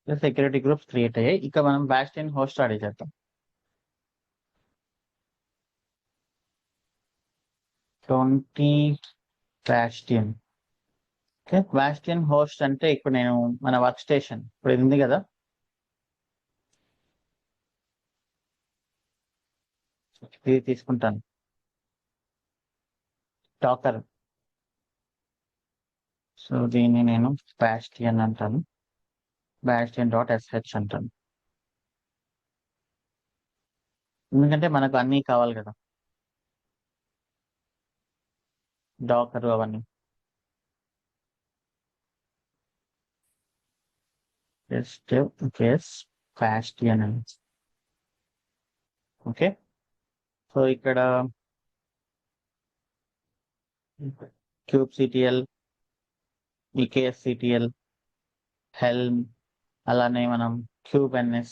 Security groups create అయ్యాయి. ఇక మనం బాస్టియన్ హోస్ట్ రెడీ చేద్దాం. 20 బాస్టియన్. ఓకే. బాస్టియన్ హోస్ట్ అంటే ఇప్పుడు నేను మన వర్క్ స్టేషన్ ఇప్పుడు ఇది ఉంది కదా, ఇది తీసుకుంటాను. డాకర్. సో దీన్ని నేను బాస్టియన్ అంటాను, bastion.sh అంటాను. ఎందుకంటే మనకు అన్నీ కావాలి కదా, డాకర్ అవన్నీ. bastion అని. ఓకే. సో ఇక్కడ kubectl, EKSCTL, హెల్మ్, అలానే మనం kubeNS,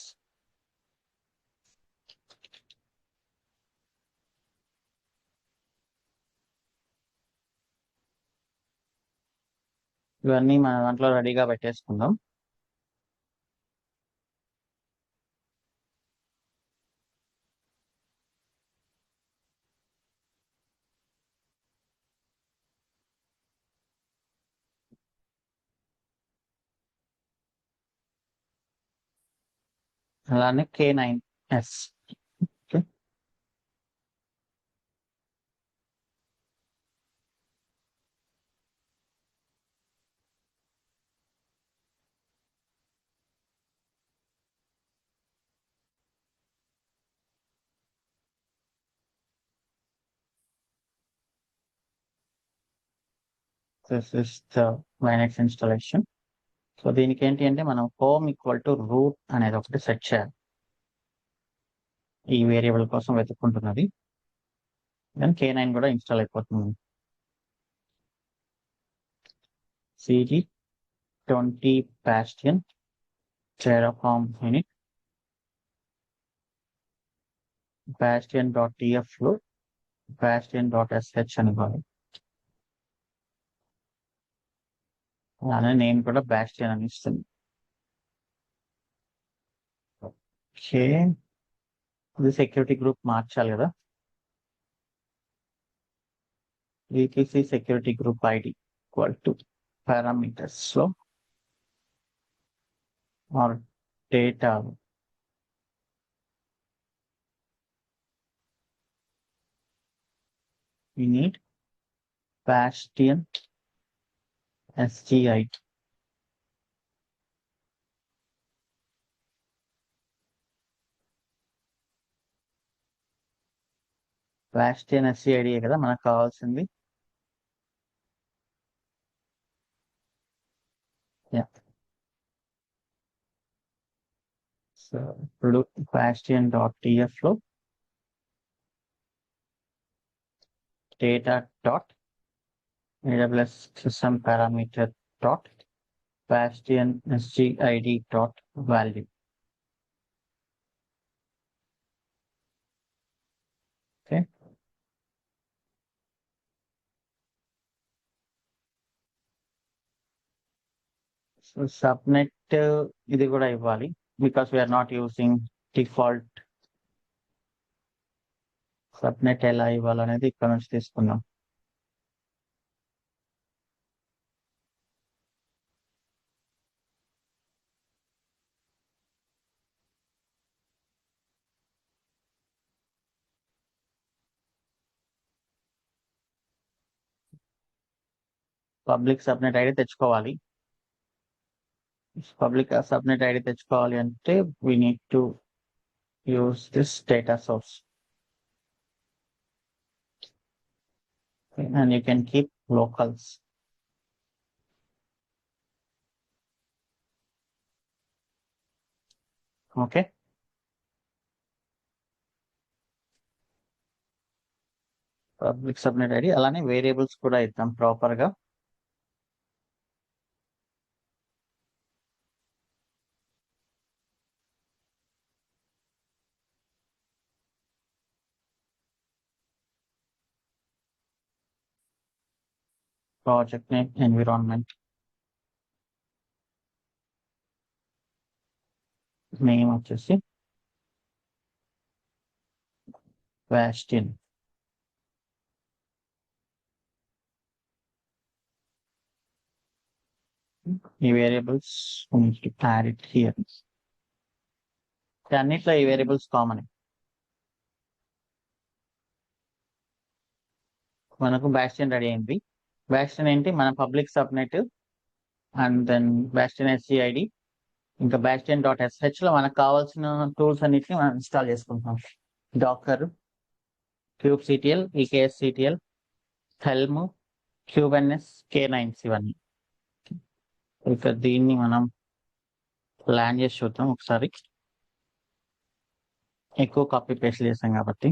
ఇవన్నీ మన దాంట్లో రెడీగా పెట్టేసుకుందాం. అలానే K9s. Okay. This is the Linux installation. So దీనికి ఏంటి అంటే మనం హోమ్ ఈక్వల్ టు రూట్ అనేది ఒకటి సెట్ చేయాలి. ఈ వేరియబుల్ కోసం వెతుక్కుంటున్నది. దెన్ K9 కూడా ఇన్స్టాల్ అయిపోతుంది. CD20 Bastion Terraform init bastion.tf లో bastion.sh అని ఇవ్వాలి. అలానే నేను కూడా Bastion అని ఇస్తుంది. ఓకే, ఇది సెక్యూరిటీ గ్రూప్ మార్చాలి కదా. VPC security group ID equal to parameters లో or data we need Bastion SGID. Bastion SGID కదా మనకు కావాల్సింది. సో ఇప్పుడు bastion.tf లో data.aws system parameter dot bastion sgid dot value. Okay. So subnet ఇది కూడా ఇవ్వాలి because we are not using default. Subnet ఎలా ఇవ్వాలనేది ఇక్కడ నుంచి తీసుకుందాం. పబ్లిక్ సబ్నెట్ ఐడి తెచ్చుకోవాలి. పబ్లిక్ సబ్నెట్ ఐడి తెచ్చుకోవాలి అంటే we need to use this data source. And you can keep locals. Okay. Public subnet ID అలానే వేరియబుల్స్ కూడా ఇద్దాం ప్రాపర్ గా. ప్రాజెక్ట్ నేమ్, ఎన్విరాన్మెంట్ నేమ్ వచ్చేసి Bastion. ఈ వేరియబుల్స్ add it here. అన్నిట్లో ఈ వేరియబుల్స్ కామన్. మనకు Bastion రెడీ అయింది. Bastion ఏంటి, మన public subnet and then Bastion SGID ఇంకా Bastion.sh లో మనకు కావాల్సిన టూల్స్ అన్నిటిని మనం ఇన్స్టాల్ చేసుకుంటాం. Docker, kubectl, EKSCTL, Helm, kubeNS, K9 ఇవన్నీ. ఇక దీన్ని మనం ప్లాన్ చేసి చూద్దాం ఒకసారి. ఎక్కువ కాపీ పేస్ట్ చేసాం కాబట్టి.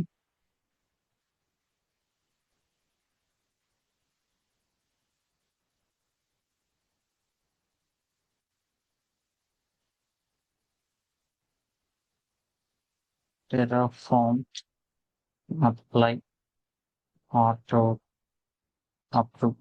Terraform apply auto approve.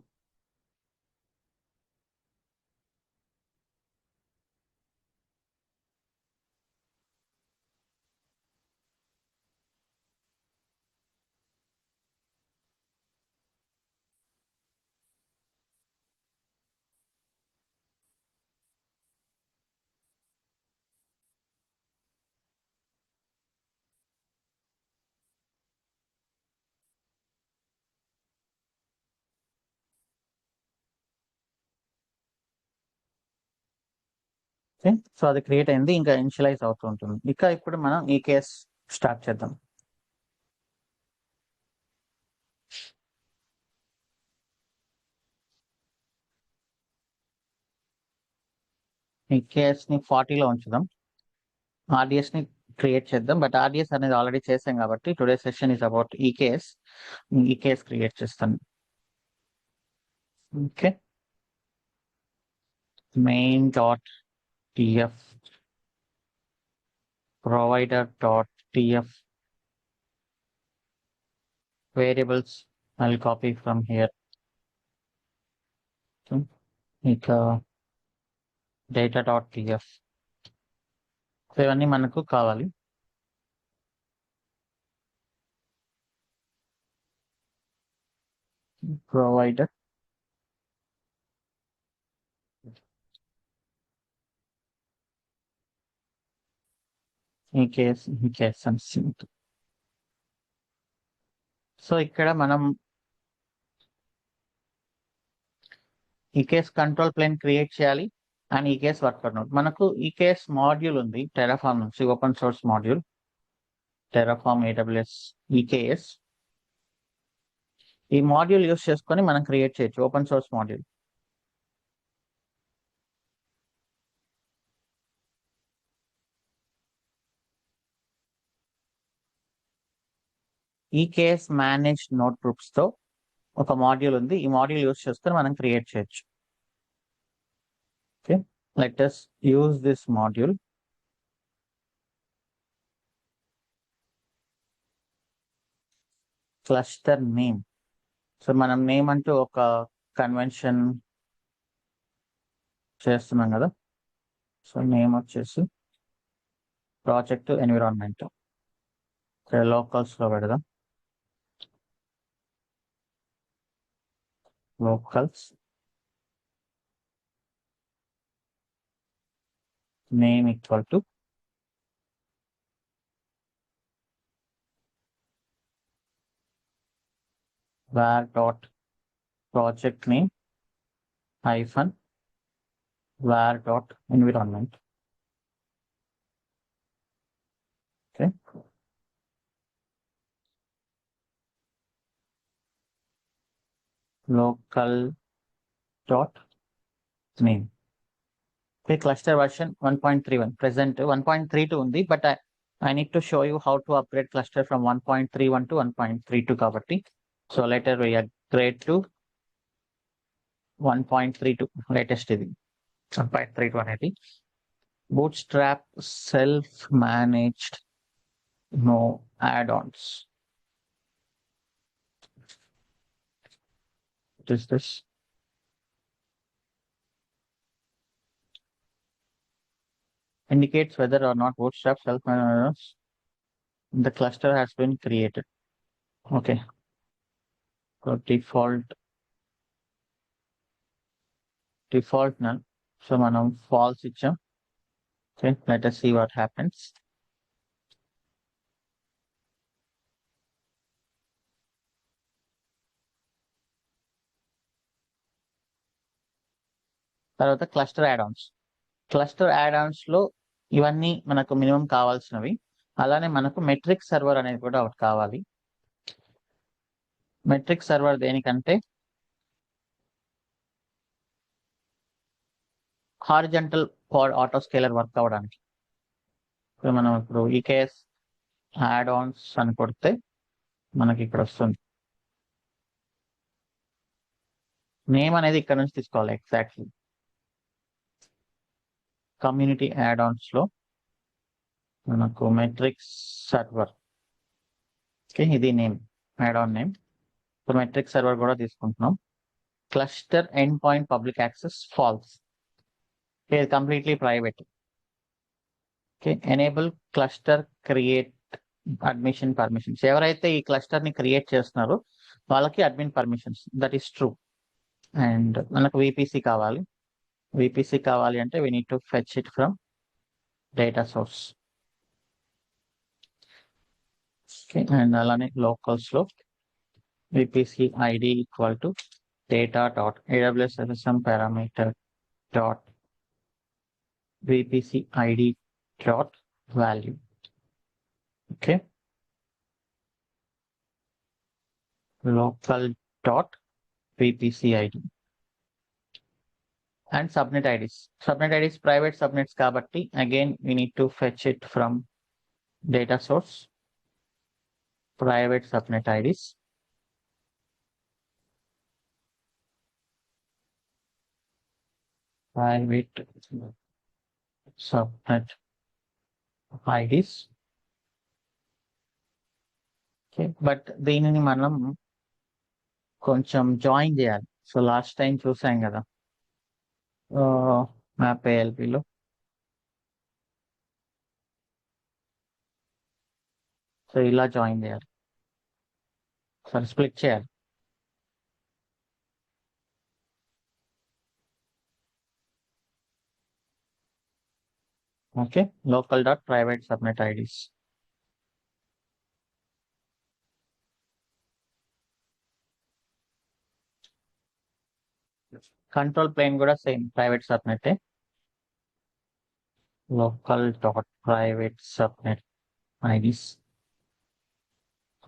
So అది క్రియేట్ అయింది, ఇంకా ఇనిషియలైజ్ అవుతూ ఉంటుంది. ఇక ఇప్పుడు మనం ఈ కేస్ స్టార్ట్ చేద్దాం. ఈ కేస్ ని 40లో ఉంచుదాం, RDS ని క్రియేట్ చేద్దాం. బట్ ఆర్డిఎస్ అనేది ఆల్రెడీ చేసాం కాబట్టి today session is about EKS. EKS create చేస్తాను. Okay, main dot TF provider dot TF variables I'll copy from here. ఇక డేటా డాట్ టిఎఫ్. సో ఇవన్నీ మనకు కావాలి. ప్రొవైడర్ ఈకేఎస్ అని సింపుల్. సో ఇక్కడ మనం ఈకేఎస్ కంట్రోల్ ప్లేన్ క్రియేట్ చేయాలి and EKS worker node. మనకు ఈకేఎస్ మాడ్యూల్ ఉంది టెరాఫార్మ్ నుంచి, open source module Terraform AWS EKS. ఈ మాడ్యూల్ యూస్ చేసుకొని మనం క్రియేట్ చేయొచ్చు open source module. EKS manage note groups తో ఒక మాడ్యూల్ ఉంది. ఈ మాడ్యూల్ యూస్ చేసుకొని మనం క్రియేట్ చేయొచ్చు. Okay, let us use this module. Cluster name. So మనం నేమ్ అంటూ ఒక కన్వెన్షన్ చేస్తున్నాం కదా. సో నేమ్ వచ్చేసి ప్రాజెక్ట్ ఎన్విరాన్మెంట్. లోకల్స్ లో పెడదాం. Locals name equal to var dot project name hyphen var dot environment. Okay, local dot name. Okay, cluster version 1.31, present 1.32 ఉంది, but I need to show you how to upgrade cluster from 1.31 to 1.32 కాబట్టి. So later we upgrade to 1.32 latest ఇది 1.32 అనేది. Bootstrap self managed, no add-ons. What is this? Indicates whether or not Bootstrap self-managed the cluster has been created. Okay, so default none. So మనం false ఇచ్చాం. Okay, let us see what happens. తర్వాత cluster add-Ann's. Cluster add-Ann's లో ఇవన్నీ మనకు minimum కావాల్సినవి. అలానే మనకు metric server అనేది కూడా ఒకటి కావాలి. మెట్రిక్ సర్వర్ దేనికంటే హారిజంటల్ ఆటో స్కేలర్ వర్క్ అవ్వడానికి. మనం ఇప్పుడు ఈకేఎస్ యాడ్-ఆన్స్ అని కొడితే మనకి ఇక్కడ వస్తుంది. నేమ్ అనేది ఇక్కడ నుంచి తీసుకోవాలి ఎగ్జాక్ట్లీ. కమ్యూనిటీ యాడ్-ఆన్స్ లో మనకు మెట్రిక్స్ సర్వర్. ఓకే, ఇది name, add-on name. So metric server కూడా తీసుకుంటున్నాం. Cluster end point public access false, ఇది completely private. Okay, enable cluster create admission permissions. ఎవరైతే ఈ క్లస్టర్ ని క్రియేట్ చేస్తున్నారో వాళ్ళకి admin permissions, that is true. And మనకు విపిసి కావాలి. విపిసి కావాలి అంటే we need to fetch it from data source. Okay, and అలానే లోకల్స్ లో VPC ID equal to data dot AWS SSM parameter dot VPC ID dot value. Okay, local dot VPC ID and subnet IDs. Subnet IDs private subnets kabatti again we need to fetch it from data source, private subnet IDs, private subnet IDs. Okay, but దీనిని మనం కొంచెం join చేయాలి. So last time చూసాం కదా map ఏఎల్పిలో. So ఇలా join చేయాలి, సరే స్ప్లిట్ చేయాలి. Okay, local dot private subnet IDs. Control plane కూడా same private subnet. Local dot private subnet IDs.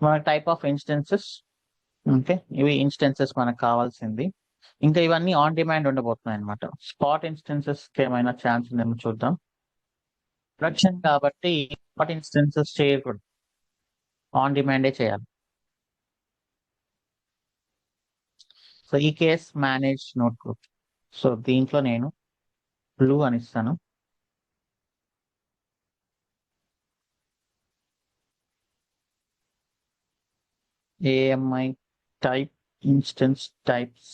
మన టైప్ ఆఫ్ ఇన్స్టెన్సెస్. ఓకే, ఇవి ఇన్స్టెన్సెస్ మనకు కావాల్సింది. ఇంకా ఇవన్నీ ఆన్ డిమాండ్ ఉండబోతున్నాయి అనమాట. స్పాట్ ఇన్స్టెన్సెస్ ఏమైనా ఛాన్స్ ఉందేమో చూద్దాం. ప్రొడక్షన్ కాబట్టి స్పాట్ ఇన్స్టెన్సెస్ చేయకూడదు, ఆన్ డిమాండే చేయాలి. సో ఈ EKS manage note group. So దీంట్లో నేను బ్లూ అని ఇస్తాను. AMI type instance types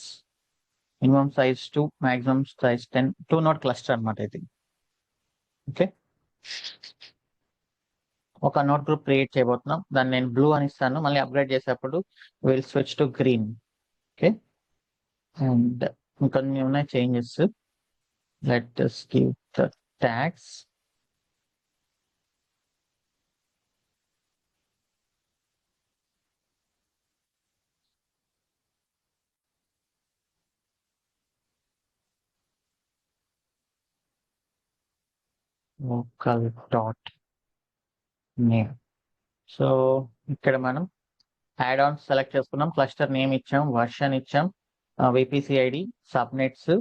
minimum size 2, maximum size 10, 2 node cluster అనమాట ఇది. ఓకే, ఒక నోట్ గ్రూప్ క్రియేట్ చేయబోతున్నాం, దాన్ని నేను బ్లూ అని ఇస్తాను. మళ్ళీ అప్గ్రేడ్ చేసేటప్పుడు will switch to green. Okay, and ఇంకొన్ని ఉన్నాయి changes. Let us give the tags. local dot name. సో ఇక్కడ మనం యాడ్ ఆన్ సెలెక్ట్ చేసుకున్నాం, క్లస్టర్ నేమ్ ఇచ్చాం, వర్షన్ ఇచ్చాం, VPC ID, సబ్నెట్స్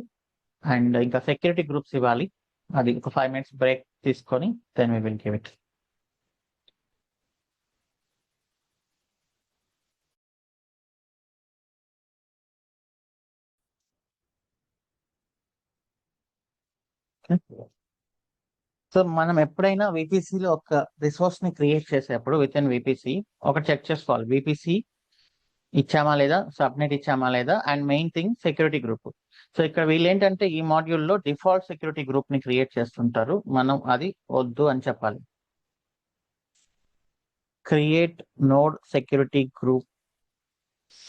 అండ్ ఇంకా సెక్యూరిటీ గ్రూప్స్ ఇవ్వాలి. అది ఒక 5 minutes బ్రేక్ తీసుకొని then we will give it. So మనం ఎప్పుడైనా VPCలో ఒక రిసోర్స్ ని క్రియేట్ చేసేటప్పుడు విత్ ఇన్ VPC ఒకటి చెక్ చేసుకోవాలి, VPC ఇచ్చామా లేదా, సబ్నెట్ ఇచ్చామా లేదా, and main thing security group. So ఇక్కడ వీళ్ళు ఏంటంటే ఈ మాడ్యూల్లో డిఫాల్ట్ సెక్యూరిటీ గ్రూప్ ని క్రియేట్ చేస్తుంటారు, మనం అది వద్దు అని చెప్పాలి. Create node security group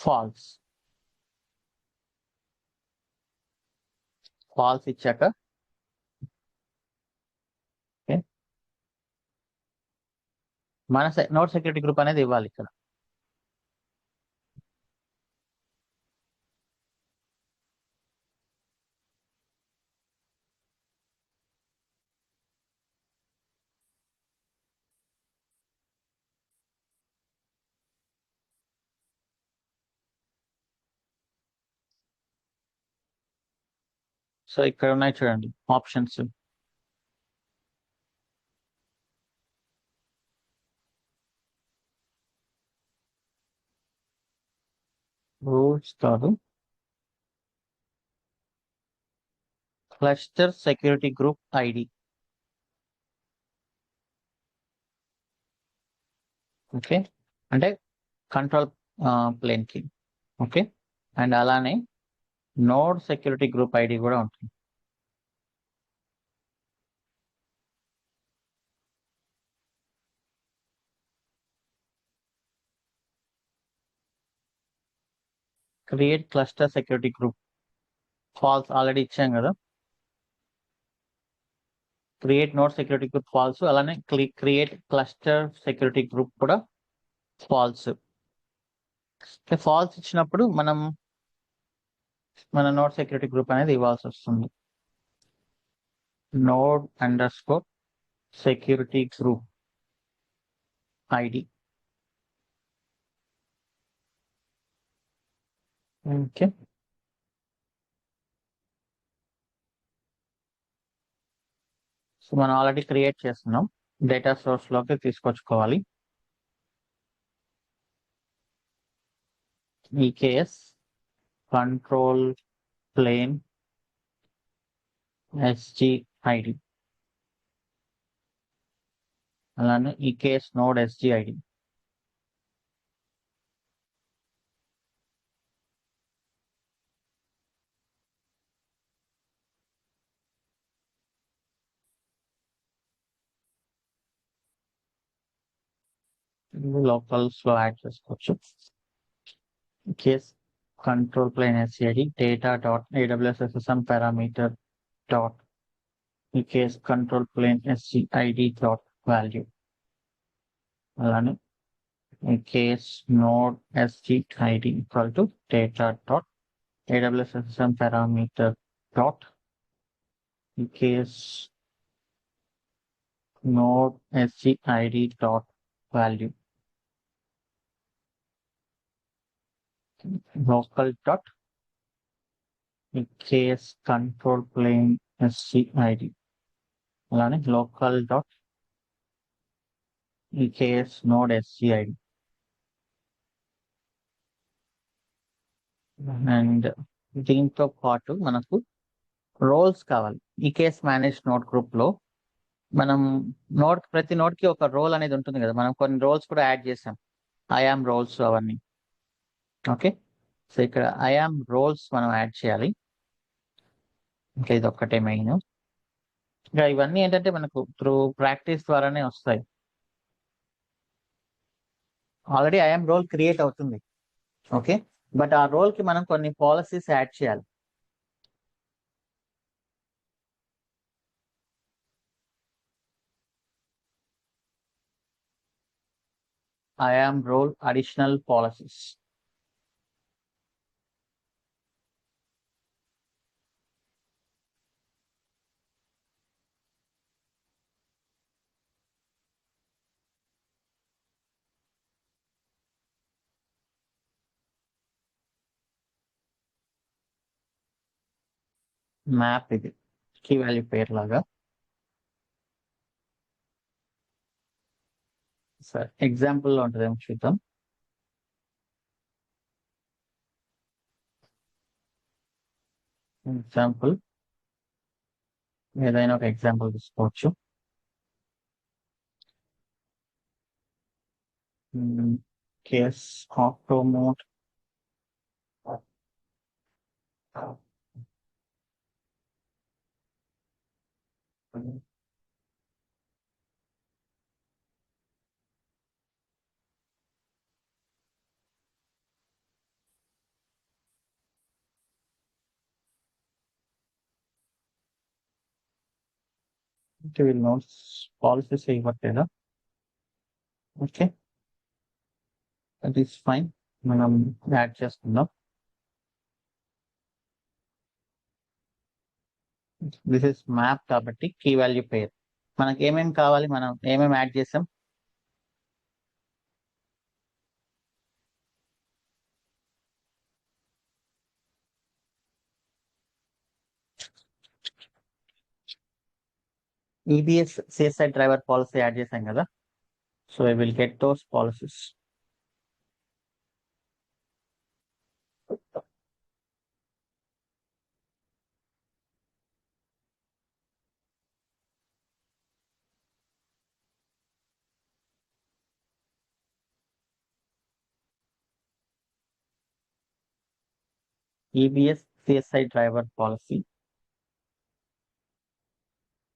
false. False ఇచ్చాక మన నోడ్ సెక్యూరిటీ గ్రూప్ అనేది ఇవ్వాలి ఇక్కడ. సో ఇక్కడ ఉన్నాయి చూడండి ఆప్షన్స్. రూల్స్ కాదు, cluster security group ID. Okay, అంటే కంట్రోల్ ప్లేన్ కి. ఓకే, అండ్ అలానే నోడ్ సెక్యూరిటీ గ్రూప్ ID కూడా ఉంటుంది. Create cluster security group false already ఇచ్చాం కదా. Create node security group false, అలానే క్రియేట్ క్లస్టర్ సెక్యూరిటీ గ్రూప్ కూడా ఫాల్స్. ఫాల్స్ ఇచ్చినప్పుడు మనం మన నోడ్ సెక్యూరిటీ గ్రూప్ అనేది ఇవ్వాల్సి వస్తుంది. Node underscore security group ID. Okay, so మనం ఆల్రెడీ క్రియేట్ చేస్తున్నాం. డేటా సోర్స్ లోకి తీసుకొచ్చుకోవాలి. ఈకేఎస్ కంట్రోల్ ప్లేన్ SGID, అలానే ఈకేఎస్ నోడ్ SGID. లోకల్స్ లో యాడ్ చేసుకోవచ్చు. EKS control plane SCID data dot AWS SSM parameter dot EKS control plane SCID dot value, అలానే EKS node SGID equal to data dot AWS SSM parameter dot EKS node SGID dot value, local dot EKS control plane SGID, అలానే local dot EKS node SGID. And దీంతో పాటు మనకు roles కావాలి. ఈ EKS manage node group లో మనం ప్రతి node కి ఒక రోల్ అనేది ఉంటుంది కదా, మనం కొన్ని రోల్స్ కూడా యాడ్ చేసాం, ఐఆమ్ రోల్స్ అవన్నీ. ఓకే, సో ఇక్కడ ఐఆమ్ రోల్స్ మనం యాడ్ చేయాలి. ఇంకా ఇది ఒక్కటే మెయిన్. ఇంకా ఇవన్నీ ఏంటంటే మనకు త్రూ ప్రాక్టీస్ ద్వారానే వస్తాయి. ఆల్రెడీ ఐఆమ్ రోల్ క్రియేట్ అవుతుంది, ఓకే, బట్ ఆ రోల్ కి మనం కొన్ని పాలసీస్ యాడ్ చేయాలి. IAM role additional policies. Map ఇది కీ వాల్యూ పేరు లాగా. సరే, ఎగ్జాంపుల్లో ఉంటుందేమో చూద్దాం. ఎగ్జాంపుల్ ఏదైనా ఒక ఎగ్జాంపుల్ తీసుకోవచ్చు. కేస్ ఆటో మోడ్ వీళ్ళు నోట్స్ పాలసీస్ ఇవ్వట్లేదా? ఓకే, దట్ ఈస్ ఫైన్, మనం యాడ్ చేసుకుందాం. దిస్ ఇస్ మ్యాప్ కాబట్టి కీ వాల్యూ పేరు. మనకి ఏమేమి కావాలి, మనం ఏమేమి యాడ్ చేసాం? EBS CSI driver policy add చేసాం కదా, so I will get those policies. EBS CSI driver policy,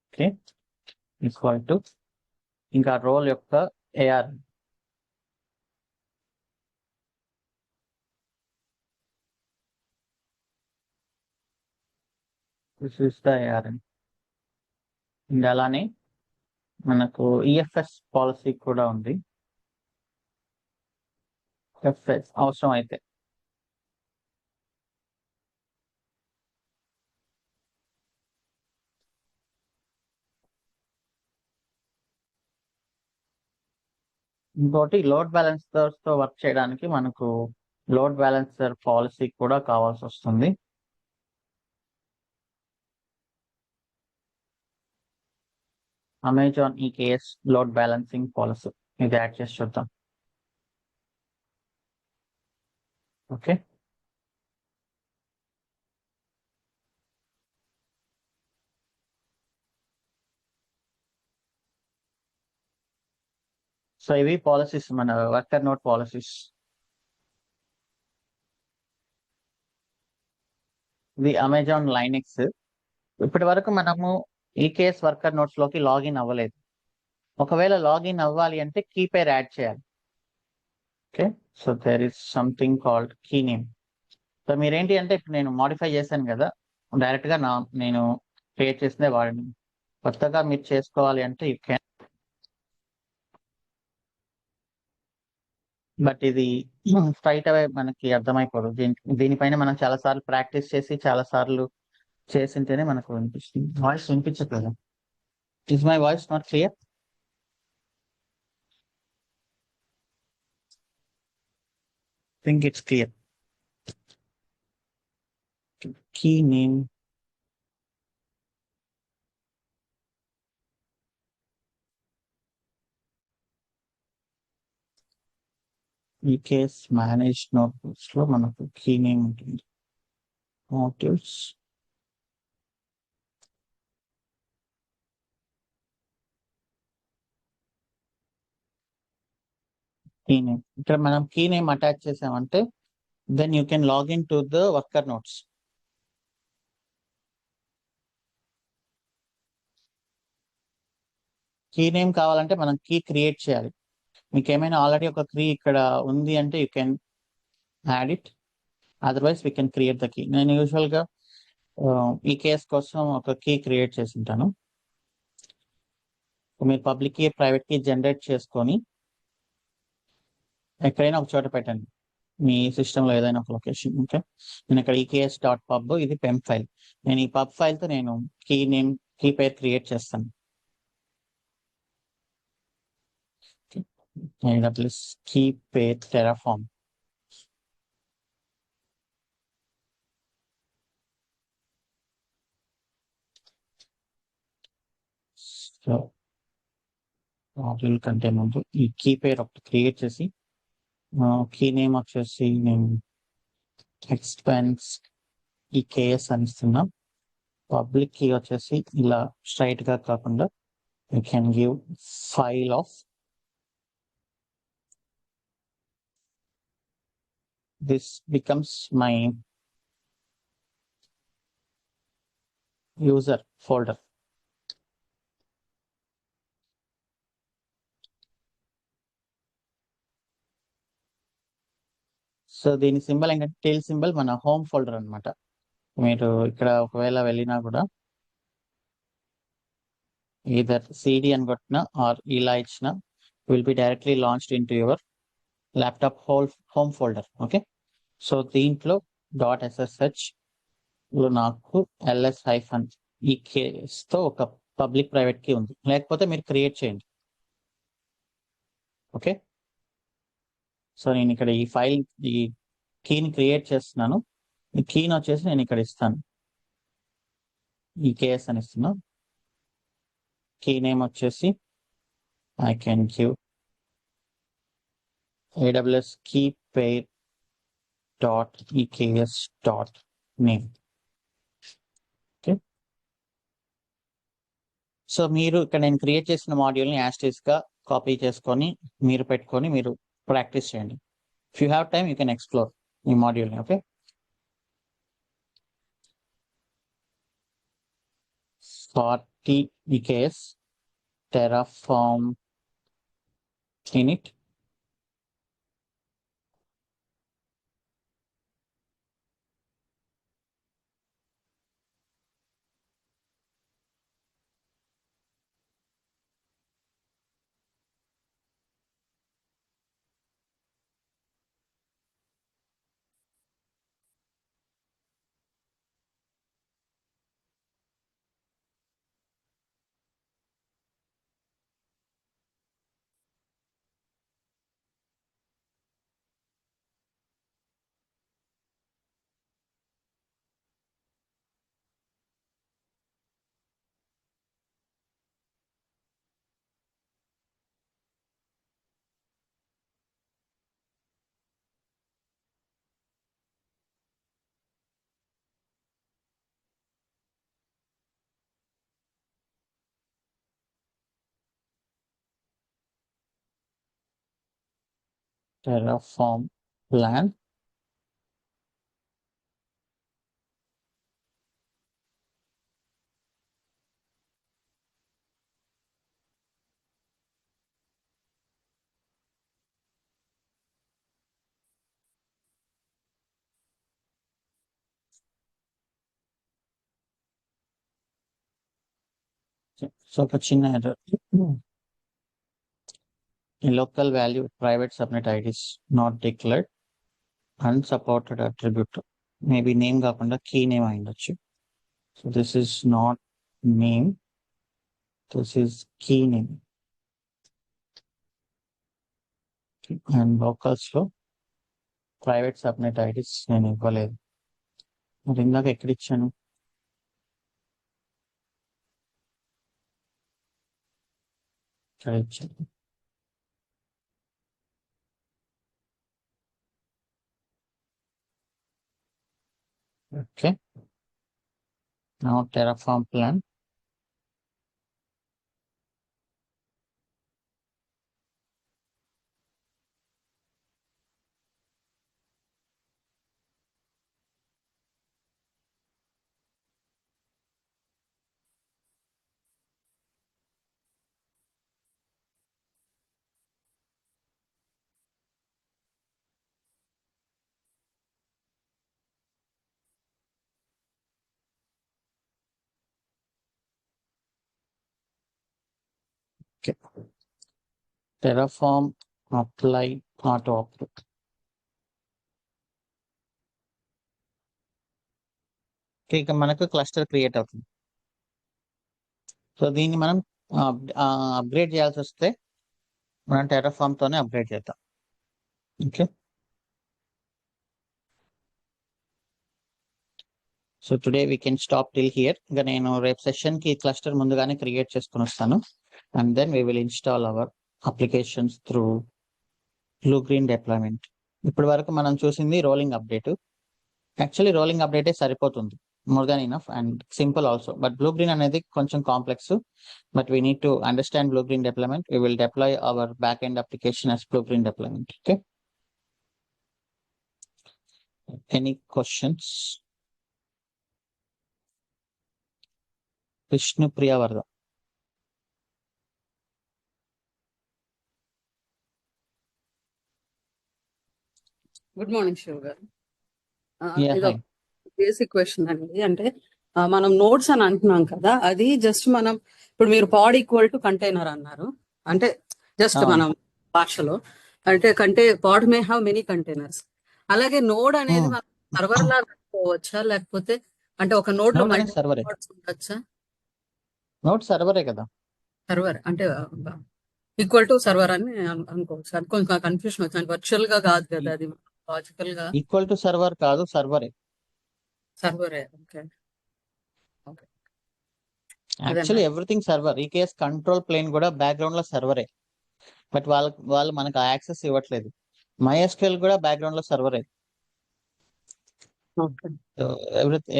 okay, equal to ఇంకా రోల్ యొక్క AR. This is the ARN. ఇంకా అలానే మనకు EFS పాలసీ కూడా ఉంది. FS అవసరం అయితే ఇంకోటి లోడ్ బ్యాలెన్సర్స్ తో వర్క్ చేయడానికి మనకు లోడ్ బ్యాలెన్సర్ పాలసీ కూడా కావాల్సి వస్తుంది. Amazon EKS load balancing policy ఇది యాడ్ చేసి చూద్దాం. ఓకే, సో ఇవి పాలసీస్, మన వర్కర్ నోట్ పాలసీస్. ఇది అమెజాన్ లైనెక్స్. ఇప్పటి వరకు మనము ఈకేఎస్ వర్కర్ నోట్స్ లోకి లాగిన్ అవ్వలేదు. ఒకవేళ లాగిన్ అవ్వాలి అంటే కీ పేర్ యాడ్ చేయాలి. Okay, so there is something called key name. So మీరేంటి అంటే ఇప్పుడు నేను మాడిఫై చేశాను కదా, డైరెక్ట్ గా నేను క్రియేట్ చేసిందే వాడండి. కొత్తగా మీరు చేసుకోవాలి అంటే యూ క్యాన్, బట్ ఇది స్ట్రైట్ అవే మనకి అర్థమైపోదు. దీనిపైన మనం చాలా సార్లు ప్రాక్టీస్ చేసి చాలా సార్లు చేసింటేనే మనకు వినిపిస్తుంది. వాయిస్ వినిపించట్లేదు. Is my voice not clear? Think it's clear. Key name, ఈ కేస్ మేనేజ్ నోట్బుక్స్ లో మనకు కీ నేమ్ ఉంటుంది. Motives, key name. ఇక్కడ మనం కీ నేమ్ అటాచ్ చేసామంటే then you can log in to the worker notes. Key name కావాలంటే మనం key create చేయాలి. మీకు ఏమైనా ఆల్రెడీ ఒక కీ ఇక్కడ ఉంది అంటే you can add it, otherwise we can create the key. నేను యూజువల్ గా ఈ కేస్ కోసం ఒక కీ క్రియేట్ చేసి ఉంటాను. మీరు public key private key generate చేసుకొని ఎక్కడైనా ఒక చోట పెట్టండి, మీ సిస్టంలో ఏదైనా ఒక లొకేషన్. ఓకే, నేను ఇక్కడ ఈకేఎస్ డాట్ పబ్, ఇది పెమ్ ఫైల్. నేను ఈ పబ్ ఫైల్తో నేను key name, key pair create చేస్తాను. AWS key pair Terraform. So module కంటే ముందు ఈ కీ పేర్ ఒకటి క్రియేట్ చేసి, కీ నేమ్ వచ్చేసి నేను ఎక్స్పెన్స్ ఈ కేఎస్ అని ఇస్తున్నా. పబ్లిక్ కీ వచ్చేసి ఇలా స్ట్రైట్ గా కాకుండా you can give file of this becomes my user folder. So దీని సింబల్ ఏంటంటే టెయిల్ సింబల్, మన హోమ్ ఫోల్డర్ అనమాట. మీరు ఇక్కడ ఒకవేళ వెళ్ళినా కూడా ఈదర్ సిడి అని కొట్టినా ఆర్ ఇలా ఇచ్చిన will be directly launched in to your laptop home folder. Okay, so దీంట్లో .ssh లో నాకు ls హైఫన్ ఈ కేస్ తో ఒక పబ్లిక్ ప్రైవేట్ కీ ఉంది, లేకపోతే మీరు క్రియేట్ చేయండి. ఓకే, సో నేను ఇక్కడ ఈ ఫైల్, ఈ కీని క్రియేట్ చేస్తున్నాను. ఈ కీని వచ్చేసి నేను ఇక్కడ ఇస్తాను, ఈ కేఎస్ అని ఇస్తున్నా. కీ నేమ్ వచ్చేసి I can give AWS key pair dot EKS dot name. Okay, so మీరు ఇక్కడ నేను క్రియేట్ చేసిన మాడ్యూల్ని యాస్టీస్ గా కాపీ చేసుకొని మీరు పెట్టుకొని మీరు ప్రాక్టీస్ చేయండి. If you have time you can explore ఈ మాడ్యూల్ని. Okay, 40 EKS Terraform init. Terraform plan. So ఒక చిన్న error. A local value private subnet ID is not declared. Unsupported attribute. Maybe name కాకుండా key name అయి ఉండొచ్చు. So this is not name. This is key name. And locals లో private subnet IDs నేను ఇవ్వలేదు. మరి ఇందాక ఎక్కడ ఇచ్చాను? ఇక్కడ ఇచ్చాను. Okay. Now Terraform plan. Okay. Terraform apply auto output. ఇక మనకు క్లస్టర్ క్రియేట్ అవుతుంది. సో దీన్ని మనం అప్గ్రేడ్ చేయాల్సి వస్తే మనం టెర్రాఫామ్ తోనే అప్గ్రేడ్ చేద్దాం. Okay. So today we can stop till here. ఇంకా నేను రేపు సెషన్ కి క్లస్టర్ ముందుగానే క్రియేట్ చేసుకుని వస్తాను. And then we will install our applications through blue green deployment. ఇప్పటి వరకు మనం చూసింది రోలింగ్ అప్డేట్. యాక్చువల్లీ రోలింగ్ అప్డేటే సరిపోతుంది, more than enough and simple also. But blue green అనేది కొంచెం complex. But we need to understand blue green deployment. We will deploy our backend application as blue green deployment. Okay. Any questions? Vishnu Priyavarda. Good morning Shiva గారు. Yeah, ఇది hi. Basic question అండి. అంటే మనం notes అని అంటున్నాం కదా, అది just మనం ఇప్పుడు మీరు పాడ్ ఈక్వల్ టు కంటైనర్ అన్నారు. అంటే జస్ట్ అవును. మనం భాషలో అంటే పాడ్ మే హ్యావ్ మెనీ కంటైనర్స్. అలాగే నోడ్ అనేది మనం సర్వర్ లాగా అనుకోవచ్చా, లేకపోతే అంటే ఒక నోడ్ లో Node అనేది మల్టీ సర్వరే. నోడ్స్ ఉండొచ్చా? నోడ్ సర్వరే కదా. సర్వర్ అంటే ఈక్వల్ టు సర్వర్ అని అనుకోవచ్చు. అది కొంచెం కన్ఫ్యూషన్ వచ్చింది. వర్చువల్ గా కాదు కదా, అది లాజికల్ గా ఈక్వల్ టు సర్వర్ కాదు, సర్వరే. సర్వరే. ఓకే. Actually everything server. ఈ కేస్ కంట్రోల్ ప్లేన్ కూడా బ్యాక్గ్రౌండ్ లో సర్వరే. బట్ వాళ్ళు మనకు యాక్సెస్ ఇవ్వట్లేదు. MySQL కూడా బ్యాక్గ్రౌండ్ లో సర్వరే.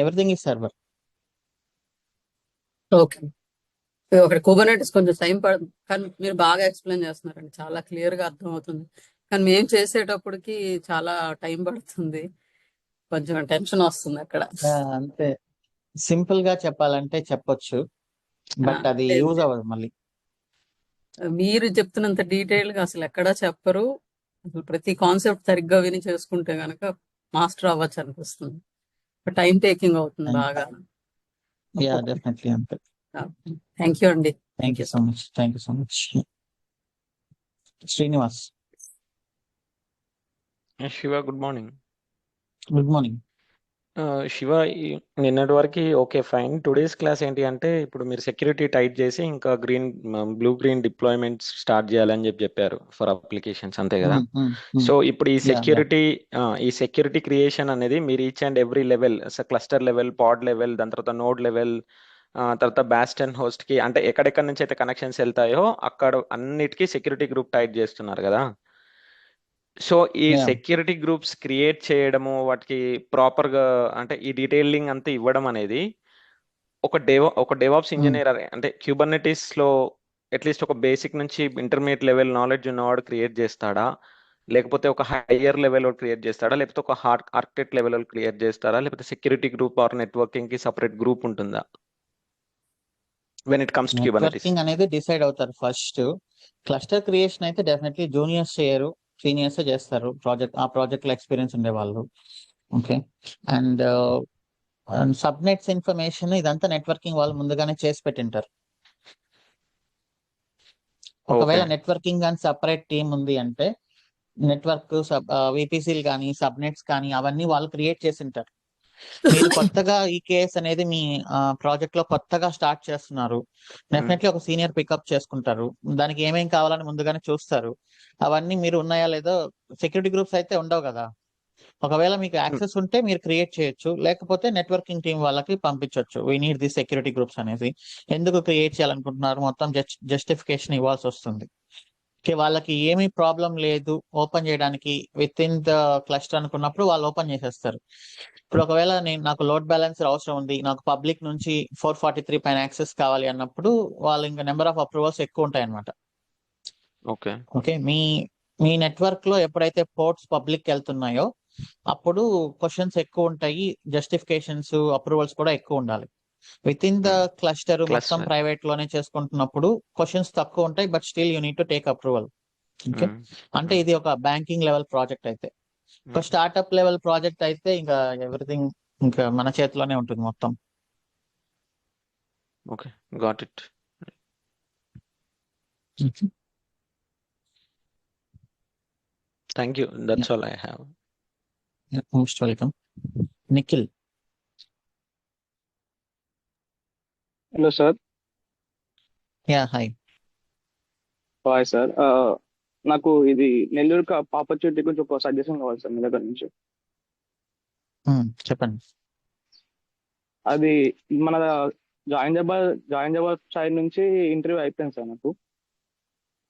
Everything is server. ఓకే. ఒకటి కుబర్నెటిస్ కొంచెం టైం పడుతుంది, కానీ మీరు బాగా ఎక్స్ప్లెయిన్ చేస్తున్నారండి, చాలా క్లియర్ గా అర్థం అవుతుంది. కానీ మేము చేసేటప్పటికి చాలా టైం పడుతుంది, కొంచెం టెన్షన్ వస్తుంది అక్కడ. అంతే. సింపుల్ గా చెప్పాలంటే చెప్పొచ్చు, బట్ అది యూజ్ అవ్వదు మళ్ళీ. మీరు చెప్తున్నంత డీటెయిల్ గా అసలు ఎక్కడా చెప్పరు. అసలు ప్రతి కాన్సెప్ట్ సరిగ్గా విని చేసుకుంటే గనక మాస్టర్ అవ్వచ్చు అనిపిస్తుంది. టైం టేకింగ్ అవుతుంది బాగా. యా, డెఫినెట్లీ అంతే. థ్యాంక్ యూ అండి. Thank you so much. Thank you so much. Srinivas. Shiva, good morning. Good morning. Shiva, నిన్నటి వరకు ఓకే ఫైన్. టుడేస్ క్లాస్ ఏంటి అంటే, ఇప్పుడు మీరు సెక్యూరిటీ టైట్ చేసి ఇంకా బ్లూ గ్రీన్ డిప్లాయ్మెంట్ స్టార్ట్ చేయాలని చెప్పారు ఫర్ అప్లికేషన్స్, అంతే కదా? సో ఇప్పుడు ఈ సెక్యూరిటీ క్రియేషన్ అనేది మీరు each and every level, cluster level, pod level, దాని తర్వాత నోడ్ లెవెల్, తర్వాత బ్యాస్టన్ హోస్ట్ కి, అంటే ఎక్కడెక్కడ నుంచి అయితే కనెక్షన్స్ వెళ్తాయో అక్కడ అన్నిటికీ సెక్యూరిటీ గ్రూప్ టైట్ చేస్తున్నారు కదా. సో ఈ సెక్యూరిటీ గ్రూప్స్ క్రియేట్ చేయడము, వాటికి ప్రాపర్ గా అంటే ఈ డీటెయిలింగ్ అంతా ఇవ్వడం అనేది ఒక డెవాప్స్ ఇంజనీర్, అంటే క్యూబర్నెటిస్ లో అట్లీస్ట్ ఒక బేసిక్ నుంచి ఇంటర్మీడియట్ లెవెల్ నాలెడ్జ్ ఉన్నవాడు క్రియేట్ చేస్తాడా, లేకపోతే ఒక హయ్యర్ లెవెల్లో క్రియేట్ చేస్తాడా, లేకపోతే ఒక హార్డ్ ఆర్కిటెక్ట్ లెవెల్లో క్రియేట్ చేస్తారా, లేకపోతే సెక్యూరిటీ గ్రూప్ ఆర్ నెట్వర్కింగ్ కి సపరేట్ గ్రూప్ ఉంటుందా when it comes to Kubernetes? Networking అనేది డిసైడ్ అవుతారు ఫస్ట్. క్లస్టర్ క్రియేషన్ అయితే డెఫినెట్లీ జూనియర్స్ చేయరు, సీనియర్స్ చేస్తారు. ఆ ప్రాజెక్ట్ లో ఎక్స్పీరియన్స్ ఉండే వాళ్ళు. ఓకే. అండ్ సబ్నెట్స్ ఇన్ఫర్మేషన్ ఇదంతా నెట్వర్కింగ్ వాళ్ళు ముందుగానే చేసి పెట్టింటారు. ఒకవేళ ఓకే. నెట్వర్కింగ్ అని సపరేట్ టీమ్ ఉంది అంటే నెట్వర్క్ విపిసిలు కానీ సబ్నెట్స్ కానీ అవన్నీ వాళ్ళు క్రియేట్ చేసింటారు. మీరు కొత్తగా ఈ కేస్ అనేది మీ ప్రాజెక్ట్ లో కొత్తగా స్టార్ట్ చేస్తున్నారు, డెఫినెట్లీ ఒక సీనియర్ పికప్ చేసుకుంటారు. దానికి ఏమేం కావాలని ముందుగానే చూస్తారు. అవన్నీ మీరు ఉన్నాయా లేదో, సెక్యూరిటీ గ్రూప్స్ అయితే ఉండవు కదా. ఒకవేళ మీకు యాక్సెస్ ఉంటే మీరు క్రియేట్ చేయొచ్చు, లేకపోతే నెట్వర్కింగ్ టీం వాళ్ళకి పంపించవచ్చు. We need the security groups అనేసి. ఎందుకు క్రియేట్ చేయాలనుకుంటున్నారు మొత్తం జస్టిఫికేషన్ ఇవ్వాల్సి వస్తుంది. ఓకే, వాళ్ళకి ఏమీ ప్రాబ్లం లేదు ఓపెన్ చేయడానికి విత్ ఇన్ ద క్లస్టర్ అనుకున్నప్పుడు వాళ్ళు ఓపెన్ చేసేస్తారు. ఇప్పుడు ఒకవేళ నాకు లోడ్ బ్యాలెన్సర్ అవసరం ఉంది, నాకు పబ్లిక్ నుంచి 443 పైన యాక్సెస్ కావాలి అన్నప్పుడు వాళ్ళు ఇంకా నెంబర్ ఆఫ్ అప్రూవల్స్ ఎక్కువ ఉంటాయి అనమాట. ఓకే. ఓకే, మీ నెట్వర్క్ లో ఎప్పుడైతే పోర్ట్స్ పబ్లిక్ వెళ్తున్నాయో అప్పుడు క్వశ్చన్స్ ఎక్కువ ఉంటాయి, జస్టిఫికేషన్స్ అప్రూవల్స్ కూడా ఎక్కువ ఉండాలి. విత్ ఇన్ ద క్లస్టర్ మొత్తం క్లస్టర్. ప్రైవేట్ లోనే చేసుకుంటున్నప్పుడు క్వశ్చన్స్ తక్కువ ఉంటాయి, but still you need to take approval. Okay, అంటే ఇది ఒక బ్యాంకింగ్ లెవెల్ ప్రాజెక్ట్ అయితే. ఒక స్టార్ట్అప్ లెవెల్ ప్రాజెక్ట్ అయితే ఇంకా ఎవ్రీథింగ్ ఇంకా మన చేతిలోనే ఉంటుంది మొత్తం. Okay, got it. Thank you, that's all I have. Most welcome. Nikhil. Hello sir. Yeah, hi. Hi sir. నాకు ఇది నెల్లూరు ఆపర్చునిటీ గురించి ఒక సజెషన్ కావాలి సార్ మీ దగ్గర నుంచి. చెప్పండి. అది మన జాయిన్ జబాద్ సైడ్ నుంచి ఇంటర్వ్యూ అయిపోయింది సార్ నాకు.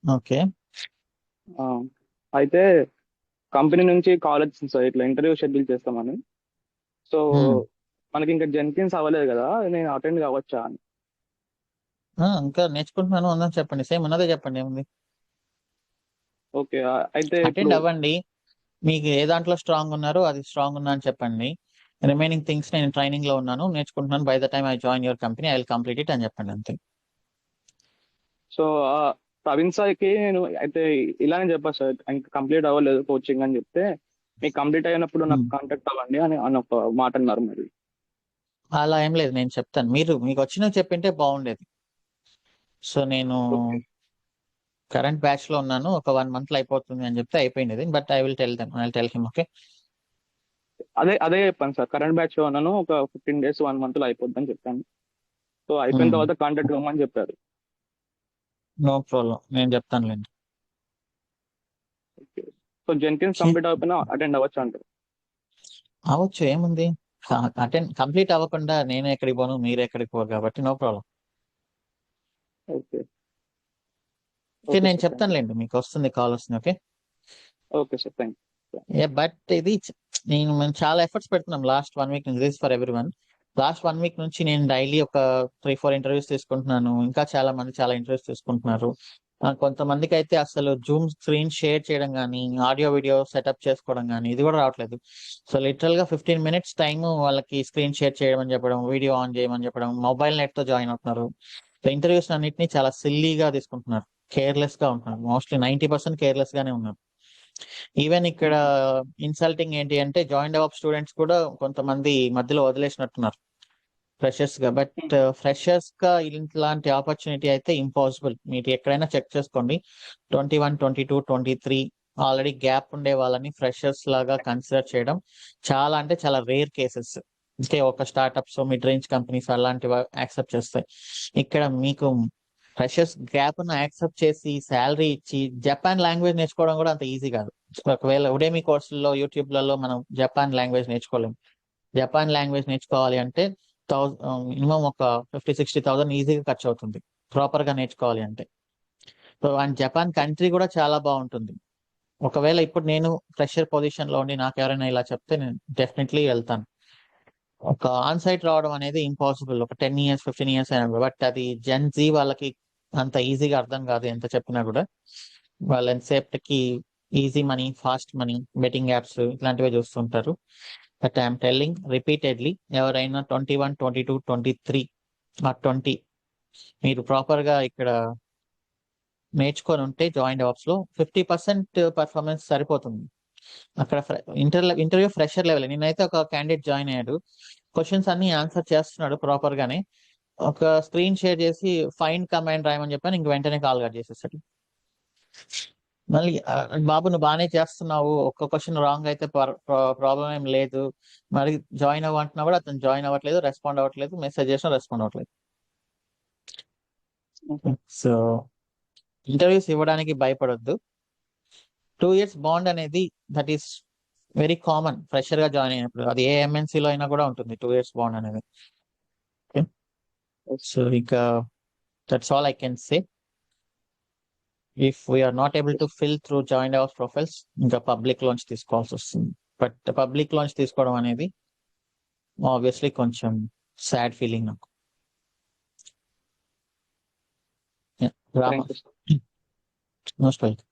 ఓకే. ఆ, అయితే కంపెనీ నుంచి కాల్ వచ్చింది సార్, ఇట్లా ఇంటర్వ్యూ షెడ్యూల్ చేస్తామని. సో మనకి ఇంకా జెన్కిన్స్ అవ్వలేదు కదా, నేను అటెండ్ కావచ్చా అని. ఇంకా నేర్చుకుంటున్నాను ఉందని చెప్పండి, సేమ్ ఉన్నదే చెప్పండి, ఏముంది. ఓకే. అయితే ఇప్పుడు అటెండ్ అవ్వండి, మీకు ఏ దాంట్లో స్ట్రాంగ్ ఉన్నారో అది స్ట్రాంగ్ ఉన్నా అని చెప్పండి. రిమైనింగ్ థింగ్స్ నేను ట్రైనింగ్ లో ఉన్నాను, నేర్చుకుంటున్నాను. By the time I join your company I will complete it అని చెప్పండి, అంతే. సో ప్రవీణ్ సార్కి నేను అయితే ఇలానే చెప్పా సార్, ఇంకా కంప్లీట్ అవ్వలేదు కోచింగ్ అని చెప్తే, మీకు కంప్లీట్ అయినప్పుడు నాకు కాంటాక్ట్ అవ్వండి అని ఒక మాట అన్నారు. మరి అలా ఏం లేదు, నేను చెప్తాను. మీకు వచ్చినవి చెప్పింటే బాగుండేది. సో నేను కరెంట్ బ్యాచ్ లో ఉన్నాను, ఒక 1 month లో అయిపోతుంది అని చెప్తే అయిపోయింది. But I will tell them, I will tell him. Okay, అదే చెప్పాను సార్, కరెంట్ బ్యాచ్ లో ఉన్నాను, ఒక 15 days 1 month లో అయిపోద్ది అని చెప్పాను. సో అయిపోయిన తర్వాత కాంటాక్ట్ అవ్వమని చెప్పారు. నో ప్రాబ్లం, నేను చెప్తానులేండి. సో జెన్కిన్స్ కంప్లీట్ అయిపోయినా అటెండ్ అవ్వచ్చు అంటారు. అవ్వచ్చు, ఏముంది. కంప్లీట్ అవ్వకుండా నేను ఎక్కడికి పోను, మీరు ఎక్కడికి పోరు, కాబట్టి నో ప్రాబ్లం. ఓకే ఓకే, నేను చెప్తానులేండి, మీకు వస్తుంది, కాల్ వస్తుంది. Okay. Okay sir, thank you. But ఇది మేము చాలా ఎఫర్ట్స్ పెడుతున్నాం లాస్ట్ 1 week నుంచి. This for every one. Last 1 week నుంచి నేను డైలీ ఒక 3-4 ఇంటర్వ్యూస్ తీసుకుంటున్నాను. ఇంకా చాలా మంది చాలా ఇంటర్వ్యూస్ తీసుకుంటున్నారు. కొంతమందికి అయితే అసలు జూమ్ స్క్రీన్ షేర్ చేయడం కానీ, ఆడియో వీడియో సెటప్ చేసుకోవడం కానీ ఇది కూడా రావట్లేదు. సో లిటరల్ గా 15 minutes టైం వాళ్ళకి స్క్రీన్ షేర్ చేయమని చెప్పడం, వీడియో ఆన్ చేయమని చెప్పడం, మొబైల్ నెట్ తో జాయిన్ అవుతున్నారు. ఇంటర్వ్యూస్ అన్నిటిని చాలా సిల్లీగా తీసుకుంటున్నారు, కేర్లెస్ గా ఉంటున్నారు. మోస్ట్లీ 90% కేర్లెస్ గానే ఉన్నారు. ఈవెన్ ఇక్కడ ఇన్సల్టింగ్ ఏంటి అంటే జాయిన్ డెవలప్ స్టూడెంట్స్ కూడా కొంతమంది మధ్యలో వదిలేసినట్టున్నారు ఫ్రెషర్స్ గా. బట్ ఫ్రెషర్స్ గా ఇలాంటి ఆపర్చునిటీ అయితే ఇంపాసిబుల్. మీరు ఎక్కడైనా చెక్ చేసుకోండి, 21, 22, 23 ఆల్రెడీ గ్యాప్ ఉండే వాళ్ళని ఫ్రెషర్స్ లాగా కన్సిడర్ చేయడం చాలా అంటే చాలా రేర్ కేసెస్. అంటే ఒక స్టార్ట్అప్స్, మిడ్ రేంజ్ కంపెనీస్ అలాంటివి యాక్సెప్ట్ చేస్తాయి. ఇక్కడ మీకు ఫ్రెషర్స్ గ్యాప్ ను యాక్సెప్ట్ చేసి శాలరీ ఇచ్చి జపాన్ లాంగ్వేజ్ నేర్చుకోవడం కూడా అంత ఈజీ కాదు. ఒకవేళ ఉడేమి కోర్సుల్లో యూట్యూబ్లలో మనం జపాన్ లాంగ్వేజ్ నేర్చుకోలేము. జపాన్ లాంగ్వేజ్ నేర్చుకోవాలి అంటే మినిమం ఒక 50,000-60,000 ఈజీగా ఖర్చు అవుతుంది ప్రాపర్ గా నేర్చుకోవాలి అంటే. సో అండ్ జపాన్ కంట్రీ కూడా చాలా బాగుంటుంది. ఒకవేళ ఇప్పుడు నేను ఫ్రెషర్ పొజిషన్ లో ఉండి నాకు ఎవరైనా ఇలా చెప్తే నేను డెఫినెట్లీ వెళ్తాను. ఒక ఆన్ సైట్ రావడం అనేది ఇంపాసిబుల్, ఒక 10 years 15 years అయినా. బట్ అది జెన్ జీ వాళ్ళకి అంత ఈజీగా అర్థం కాదు ఎంత చెప్పినా కూడా. వాళ్ళు ఎంతసేపటికి easy money, fast money, betting apps ఇట్లాంటివే చూస్తుంటారు. బట్ ఐఎమ్ టెల్లింగ్ రిపీటెడ్లీ, ఎవరైనా 21, 22, 23 ఆ 20 మీరు ప్రాపర్ గా ఇక్కడ నేర్చుకొని ఉంటే జాయిన్ అవర్స్ లో 50% పర్ఫార్మెన్స్ సరిపోతుంది. అక్కడ ఇంటర్వ్యూ ఫ్రెషర్ లెవెల్. నేనైతే ఒక క్యాండిడేట్ జాయిన్ అయ్యాడు, క్వశ్చన్స్ అన్ని ఆన్సర్ చేస్తున్నాడు ప్రాపర్ గానే. ఒక స్క్రీన్ షేర్ చేసి ఫైండ్ కమాండ్ రాయమని చెప్పాను, ఇంక వెంటనే కాల్ కట్ చేసేసాడు. మళ్ళీ బాబు నువ్వు బాగానే చేస్తున్నావు, ఒక్క క్వశ్చన్ రాంగ్ అయితే ప్రాబ్లం ఏం లేదు, మరి జాయిన్ అవ్వంటున్నా కూడా అతను జాయిన్ అవ్వట్లేదు, రెస్పాండ్ అవ్వట్లేదు, మెసేజ్ చేసినా రెస్పాండ్ అవ్వట్లేదు. సో ఇంటర్వ్యూస్ ఇవ్వడానికి భయపడొద్దు. 2 years బాండ్ అనేది that is very common fresher గా జాయిన్ అయినప్పుడు. అది ఏ MNC లో అయినా కూడా ఉంటుంది 2 years బాండ్ అనేది. సో ఇక that's all I can say. If we are not able to fill through join our profiles, ఇంకా పబ్లిక్ లోంచి తీసుకోవాల్సి వస్తుంది. బట్ పబ్లిక్ లోంచి తీసుకోవడం అనేది ఆబ్వియస్లీ కొంచెం సాడ్ ఫీలింగ్ నాకు. Rama, most welcome.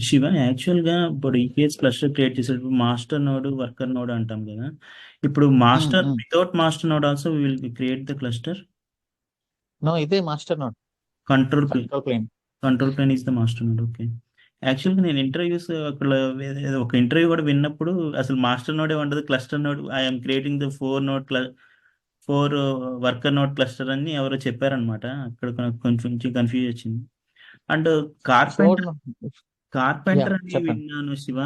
శివ, యాక్చువల్గా ఇప్పుడు ఈకేఎస్ క్లస్టర్ క్రియేట్ చేసేటప్పుడు మాస్టర్ నోడ్, వర్కర్ నోడ్ అంటాం కదా. ఇప్పుడు master without master node also will create the cluster. No, ఇదే master node. Control plane plane is the master node. Okay. యాక్చువల్గా నేను ఇంటర్వ్యూస్ అక్కడ ఒక ఇంటర్వ్యూ కూడా విన్నప్పుడు అసలు మాస్టర్ నోడే ఉండదు, cluster node, I'm creating the 4 worker node cluster అని ఎవరో చెప్పారనమాట. అక్కడ కొంచెం కన్ఫ్యూజ్ వచ్చింది. అండ్ కార్పెంటర్ అని చెప్పండి. విన్నాను శివ.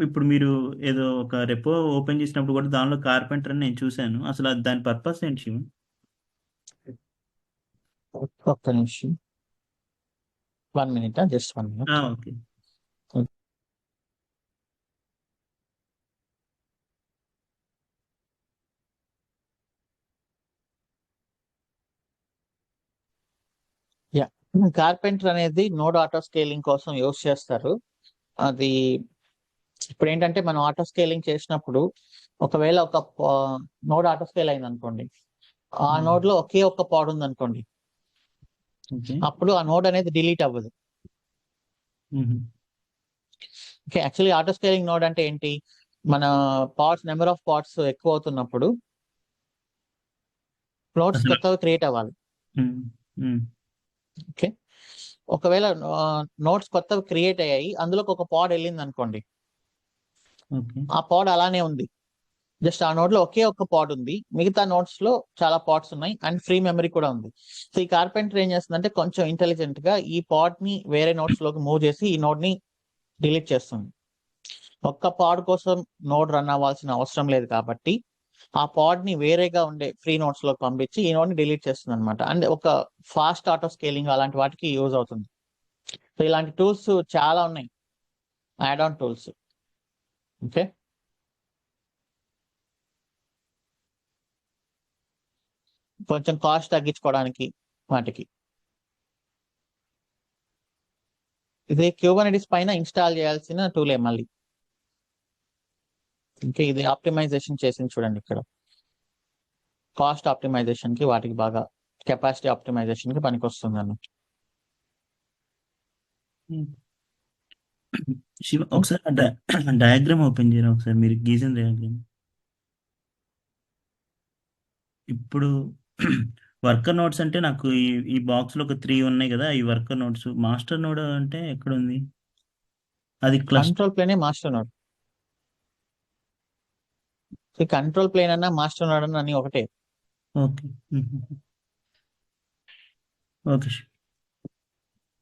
ఇప్పుడు మీరు ఏదో ఒక రెపో ఓపెన్ చేసినప్పుడు కూడా దానిలో కార్పెంటర్ అని నేను చూశాను. అసలు దాని పర్పస్ ఏంటి శివ? ఒక్క నిమిషం, 1 minute, just 1 minute. Okay. Carpenter అనేది నోడ్ ఆటో స్కేలింగ్ కోసం యూస్ చేస్తారు. అది ఇప్పుడు ఏంటంటే మనం ఆటో స్కేలింగ్ చేసినప్పుడు ఒకవేళ ఒక నోడ్ ఆటో స్కేల్ అయింది అనుకోండి, ఆ నోడ్ లో ఒకే ఒక్క పాడ్ ఉంది అనుకోండి, అప్పుడు ఆ నోడ్ అనేది డిలీట్ అవ్వదు. Okay, actually auto scaling node అంటే ఏంటి, మన నెంబర్ ఆఫ్ పాడ్స్ ఎక్కువ అవుతున్నప్పుడు నోడ్స్ కొత్తగా క్రియేట్ అవ్వాలి. ఓకే, ఒకవేళ నోట్స్ కొత్తవి క్రియేట్ అయ్యాయి, అందులోకి ఒక పాడ్ వెళ్ళింది అనుకోండి, ఆ పాడ్ అలానే ఉంది, జస్ట్ ఆ నోడ్ లో ఒకే ఒక్క పాడ్ ఉంది, మిగతా నోట్స్ లో చాలా పాడ్స్ ఉన్నాయి అండ్ ఫ్రీ మెమరీ కూడా ఉంది. సో ఈ కార్పెంటర్ ఏం చేస్తుందంటే కొంచెం ఇంటెలిజెంట్ గా ఈ పాడ్ ని వేరే నోట్స్ లోకి మూవ్ చేసి ఈ నోడ్ ని డిలీట్ చేస్తుంది. ఒక్క పాడ్ కోసం నోడ్ రన్ అవ్వాల్సిన అవసరం లేదు కాబట్టి ఆ పాడ్ ని వేరేగా ఉండే ఫ్రీ నోట్స్ లోకి పంపించి ఈ నోడ్ ని డిలీట్ చేస్తుంది అనమాట. అండ్ ఒక ఫాస్ట్ ఆటో స్కేలింగ్ అలాంటి వాటికి యూజ్ అవుతుంది. సో ఇలాంటి టూల్స్ చాలా ఉన్నాయి, యాడ్ ఆన్ టూల్స్. ఓకే, కొంచెం కాస్ట్ తగ్గించుకోవడానికి వాటికి. ఇది క్యూబర్నెటిస్ పైన ఇన్స్టాల్ చేయాల్సిన టూలే మళ్ళీ. ఇంకా ఇది ఆప్టిమైజేషన్ చేసింది చూడండి ఇక్కడ, కాస్ట్ ఆప్టిమైజేషన్ కి వాటికి బాగా, కెపాసిటీ ఆప్టిమైజేషన్ కి పనికి వస్తుంది అన్న. శివ, ఒకసారి డయాగ్రామ్ ఓపెన్ చేయరా, ఒకసారి మీరు గీసిన డయాగ్రామ్. ఇప్పుడు వర్కర్ నోట్స్ అంటే నాకు ఈ బాక్స్ లో ఒక 3 ఉన్నాయి కదా, ఈ వర్కర్ నోట్స్. మాస్టర్ నోడ్ అంటే ఎక్కడ ఉంది? అది కంట్రోల్ ప్లేనే మాస్టర్ నోడ్. కంట్రోల్ ప్లేన్ అన్నా మాస్టర్ నోడ్ అన్న అన్ని ఒకటే. ఓకే. ఓకే.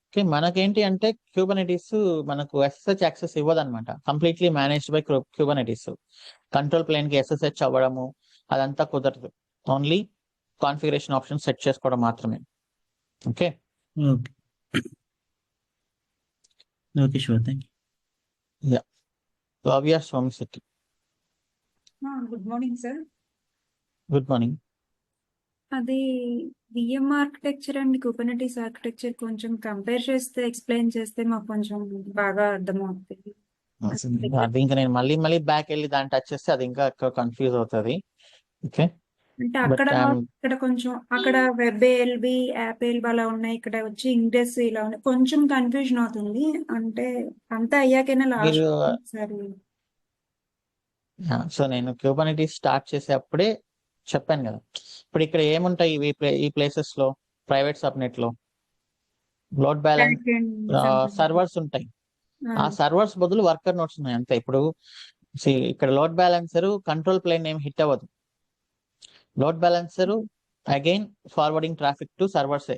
ఓకే, మనకేంటి అంటే క్యూబర్నెటిస్ మనకు SSH యాక్సెస్ ఇవ్వదు అనమాట, completely managed by Kubernetes. Control plane కి SSH అవ్వడము అదంతా కుదరదు, ఓన్లీ కాన్ఫిగరేషన్ ఆప్షన్ సెట్ చేసుకోవడం మాత్రమే. Okay, okay. Okay Shiva, thank you. Kavya Somasetty. Good morning sir. Good morning. అది VM architecture and Kubernetes architecture కొంచెం కంపేర్ చేస్తే, ఎక్స్ప్లెయిన్ చేస్తే మాకు కొంచెం బాగా అర్థమవుతుంది. అది ఇంకా నేను మళ్ళీ బ్యాక్ వెళ్ళి దాన్ని టచ్ చేస్తే అది ఇంకా కన్ఫ్యూజ్ అవుతుంది. ఓకే, అంటే బట్ అక్కడ ఐఎమ్ ఇక్కడ కొంచెం అక్కడ వెబ్ ఏఎల్బి యాప్ ఏఎల్బి అలా ఉన్నాయి, ఇక్కడ వచ్చి ఇంగ్రెస్ ఇలా ఉన్నాయి, కొంచెం కన్ఫ్యూజన్ అవుతుంది. అంటే అంతా అయ్యాకైనా మీరు లాస్ట్ సరే. సో నేను క్యూబర్నెటీస్ స్టార్ట్ చేసేటప్పుడే చెప్పాను కదా. ఇప్పుడు ఇక్కడ ఏముంటాయి ఈ ప్లేసెస్ లో, ప్రైవేట్ సబ్నెట్ లో load balance back end something. Servers ఉంటాయి. ఆ సర్వర్స్ బదులు వర్కర్ నోట్స్ ఉన్నాయి అంతే. ఇప్పుడు ఇక్కడ లోడ్ బ్యాలెన్సర్ కంట్రోల్ ప్లేన్ ఏం హిట్ అవ్వదు. Load balancer again forwarding traffic to సర్వర్సే.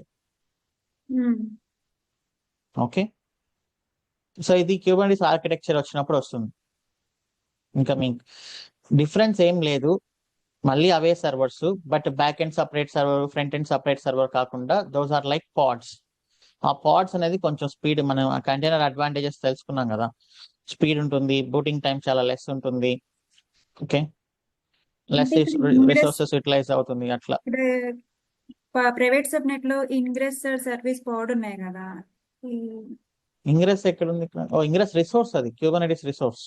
ఓకే, సో ఇది క్యూబర్నెటీస్ ఆర్కిటెక్చర్ వచ్చినప్పుడు వస్తుంది. ఇంకా మీకు డిఫరెన్స్ ఏం లేదు, మళ్ళీ అవే servers, but back end separate server, front end separate server కాకుండా దోస్ ఆర్ లైక్ పాడ్స్. ఆ పాడ్స్ అనేది కొంచెం స్పీడ్, మనం కంటైనర్ అడ్వాంటేజెస్ తెలుసుకున్నాం కదా, స్పీడ్ ఉంటుంది, బూటింగ్ టైం చాలా లెస్ ఉంటుంది. ఓకే, లెస్ అంటే ఇక్కడ ఇంగ్రెస్ రిసోర్సెస్ యూటిలైజ్ అవుతుంది అట్లా. ఇక్కడ ప్రైవేట్ సబ్నెట్ లో ఇంగ్రెస్ సర్వీస్ పౌడ్ ఉన్నాయి కదా. ఈ ఇంగ్రెస్ ఎక్కడ ఉంది ఇక్కడ? ఓ, ఇంగ్రెస్ రిసోర్స్, అది క్యూబర్నెటీస్ రిసోర్స్.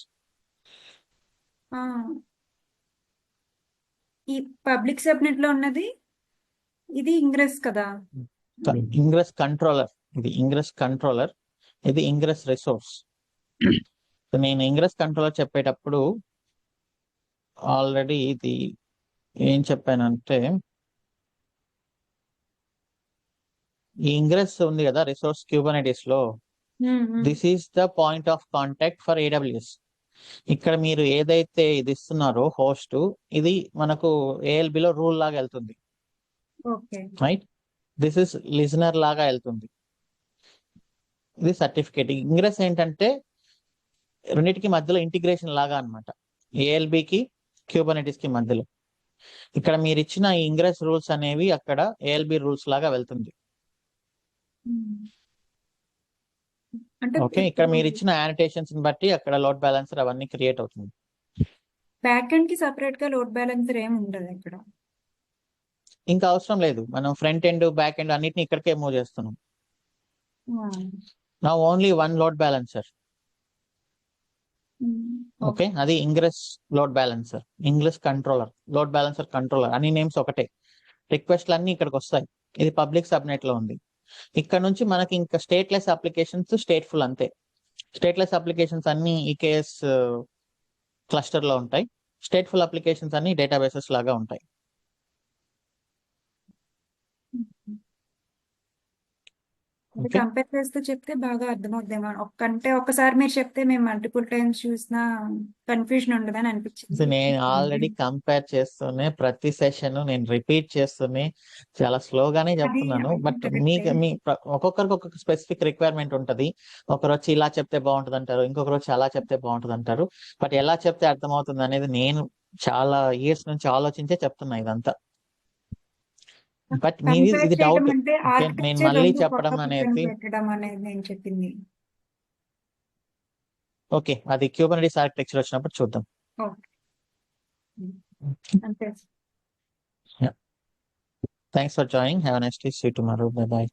ఆ, ఈ పబ్లిక్ సబ్నెట్ లో ఉన్నది ఇది ఇంగ్రెస్ కదా. ఇంగ్రెస్ కంట్రోలర్, ఇది ఇంగ్రెస్ కంట్రోలర్, ఇది ఇంగ్రెస్ రిసోర్స్. నేను ఇంగ్రెస్ కంట్రోలర్ చెప్పేటప్పుడు ఆల్రెడీ ఇది ఏం చెప్పానంటే, ఈ ఇంగ్రెస్ ఉంది కదా రిసోర్స్ క్యూబర్నెటీస్ లో, this is the point of contact for AWS. ఇక్కడ మీరు ఏదైతే ఇది ఇస్తున్నారో హోస్ట్, ఇది మనకు ALB లో రూల్ లాగా వెళ్తుంది, okay. Right? This is listener లాగా వెళ్తుంది, ఇది సర్టిఫికేట్. ఇంగ్రెస్ ఏంటంటే రెండింటికి మధ్యలో ఇంటిగ్రేషన్ లాగా అన్నమాట, ALB కి క్యూబర్నెటీస్ కి మధ్యలో. ఇక్కడ మీరు ఇచ్చిన ఈ ఇంగ్రెస్ రూల్స్ అనేవి అక్కడ ALB రూల్స్ లాగా వెళ్తుంది. అంటే ఓకే, ఇక్కడ మీరు ఇచ్చిన యానిటేషన్స్ బట్టి అక్కడ లోడ్ బ్యాలెన్సర్ అవన్నీ క్రియేట్ అవుతుంది. బ్యాక్ ఎండ్ కి సపరేట్ గా లోడ్ బ్యాలెన్సర్ ఏమి ఉండదు ఇక్కడ. ఇంకా అవసరం లేదు, మనం ఫ్రంట్ ఎండ్ బ్యాక్ ఎండ్ అన్నిటిని ఇక్కడికే మూవ్ చేస్తున్నాం. నా only one load balancer. Okay, అది ingress load balancer, ingress controller, load balancer controller, అన్ని నేమ్స్ ఒకటే, రిక్వెస్ట్లు అన్ని ఇక్కడికి వస్తాయి. ఇది పబ్లిక్ సబ్నెట్ లో ఉంది. ఇక్కడ నుంచి మనకి ఇంకా స్టేట్లెస్ అప్లికేషన్స్, స్టేట్ఫుల్ అంతే. స్టేట్లెస్ అప్లికేషన్స్ అన్ని EKS క్లస్టర్ లో ఉంటాయి, స్టేట్ఫుల్ అప్లికేషన్స్ అన్ని డేటాబేసెస్ లాగా ఉంటాయి. ఓకే, కంపేర్ చేస్తూ చెప్తే బాగా అర్థమవుద్దేమో. ఒక్కంటే ఒక్కసారి మీరు చెప్తే మేము మల్టిపుల్ టైమ్స్ చూసినా కన్ఫ్యూజన్ ఉండదని అనిపించింది. నేను ఆల్రెడీ కంపేర్ చేస్తూనే ప్రతి సెషన్ నేను రిపీట్ చేస్తూనే చాలా స్లోగానే చెప్తున్నాను. బట్ మీ ఒక్కొక్కరికి ఒక్కొక్క స్పెసిఫిక్ రిక్వైర్మెంట్ ఉంటది. ఒకరు వచ్చి ఇలా చెప్తే బాగుంటుంది అంటారు, ఇంకొకరు వచ్చి అలా చెప్తే బాగుంటుంది అంటారు. బట్ ఎలా చెప్తే అర్థమవుతుంది అనేది నేను చాలా ఇయర్స్ నుంచి ఆలోచించే చెప్తున్నా ఇదంతా. బట్ మీది ఇది డౌట్, నేను మళ్ళీ చెప్పడం అనేది. పెట్టడం అనేది నేను చెప్పింది. ఓకే, అది క్యూబర్నెటీస్ ఆర్కిటెక్చర్ వచ్చినప్పుడు చూద్దాం. అంతే. Thanks for joining. Have a nice day. See you tomorrow. Bye bye.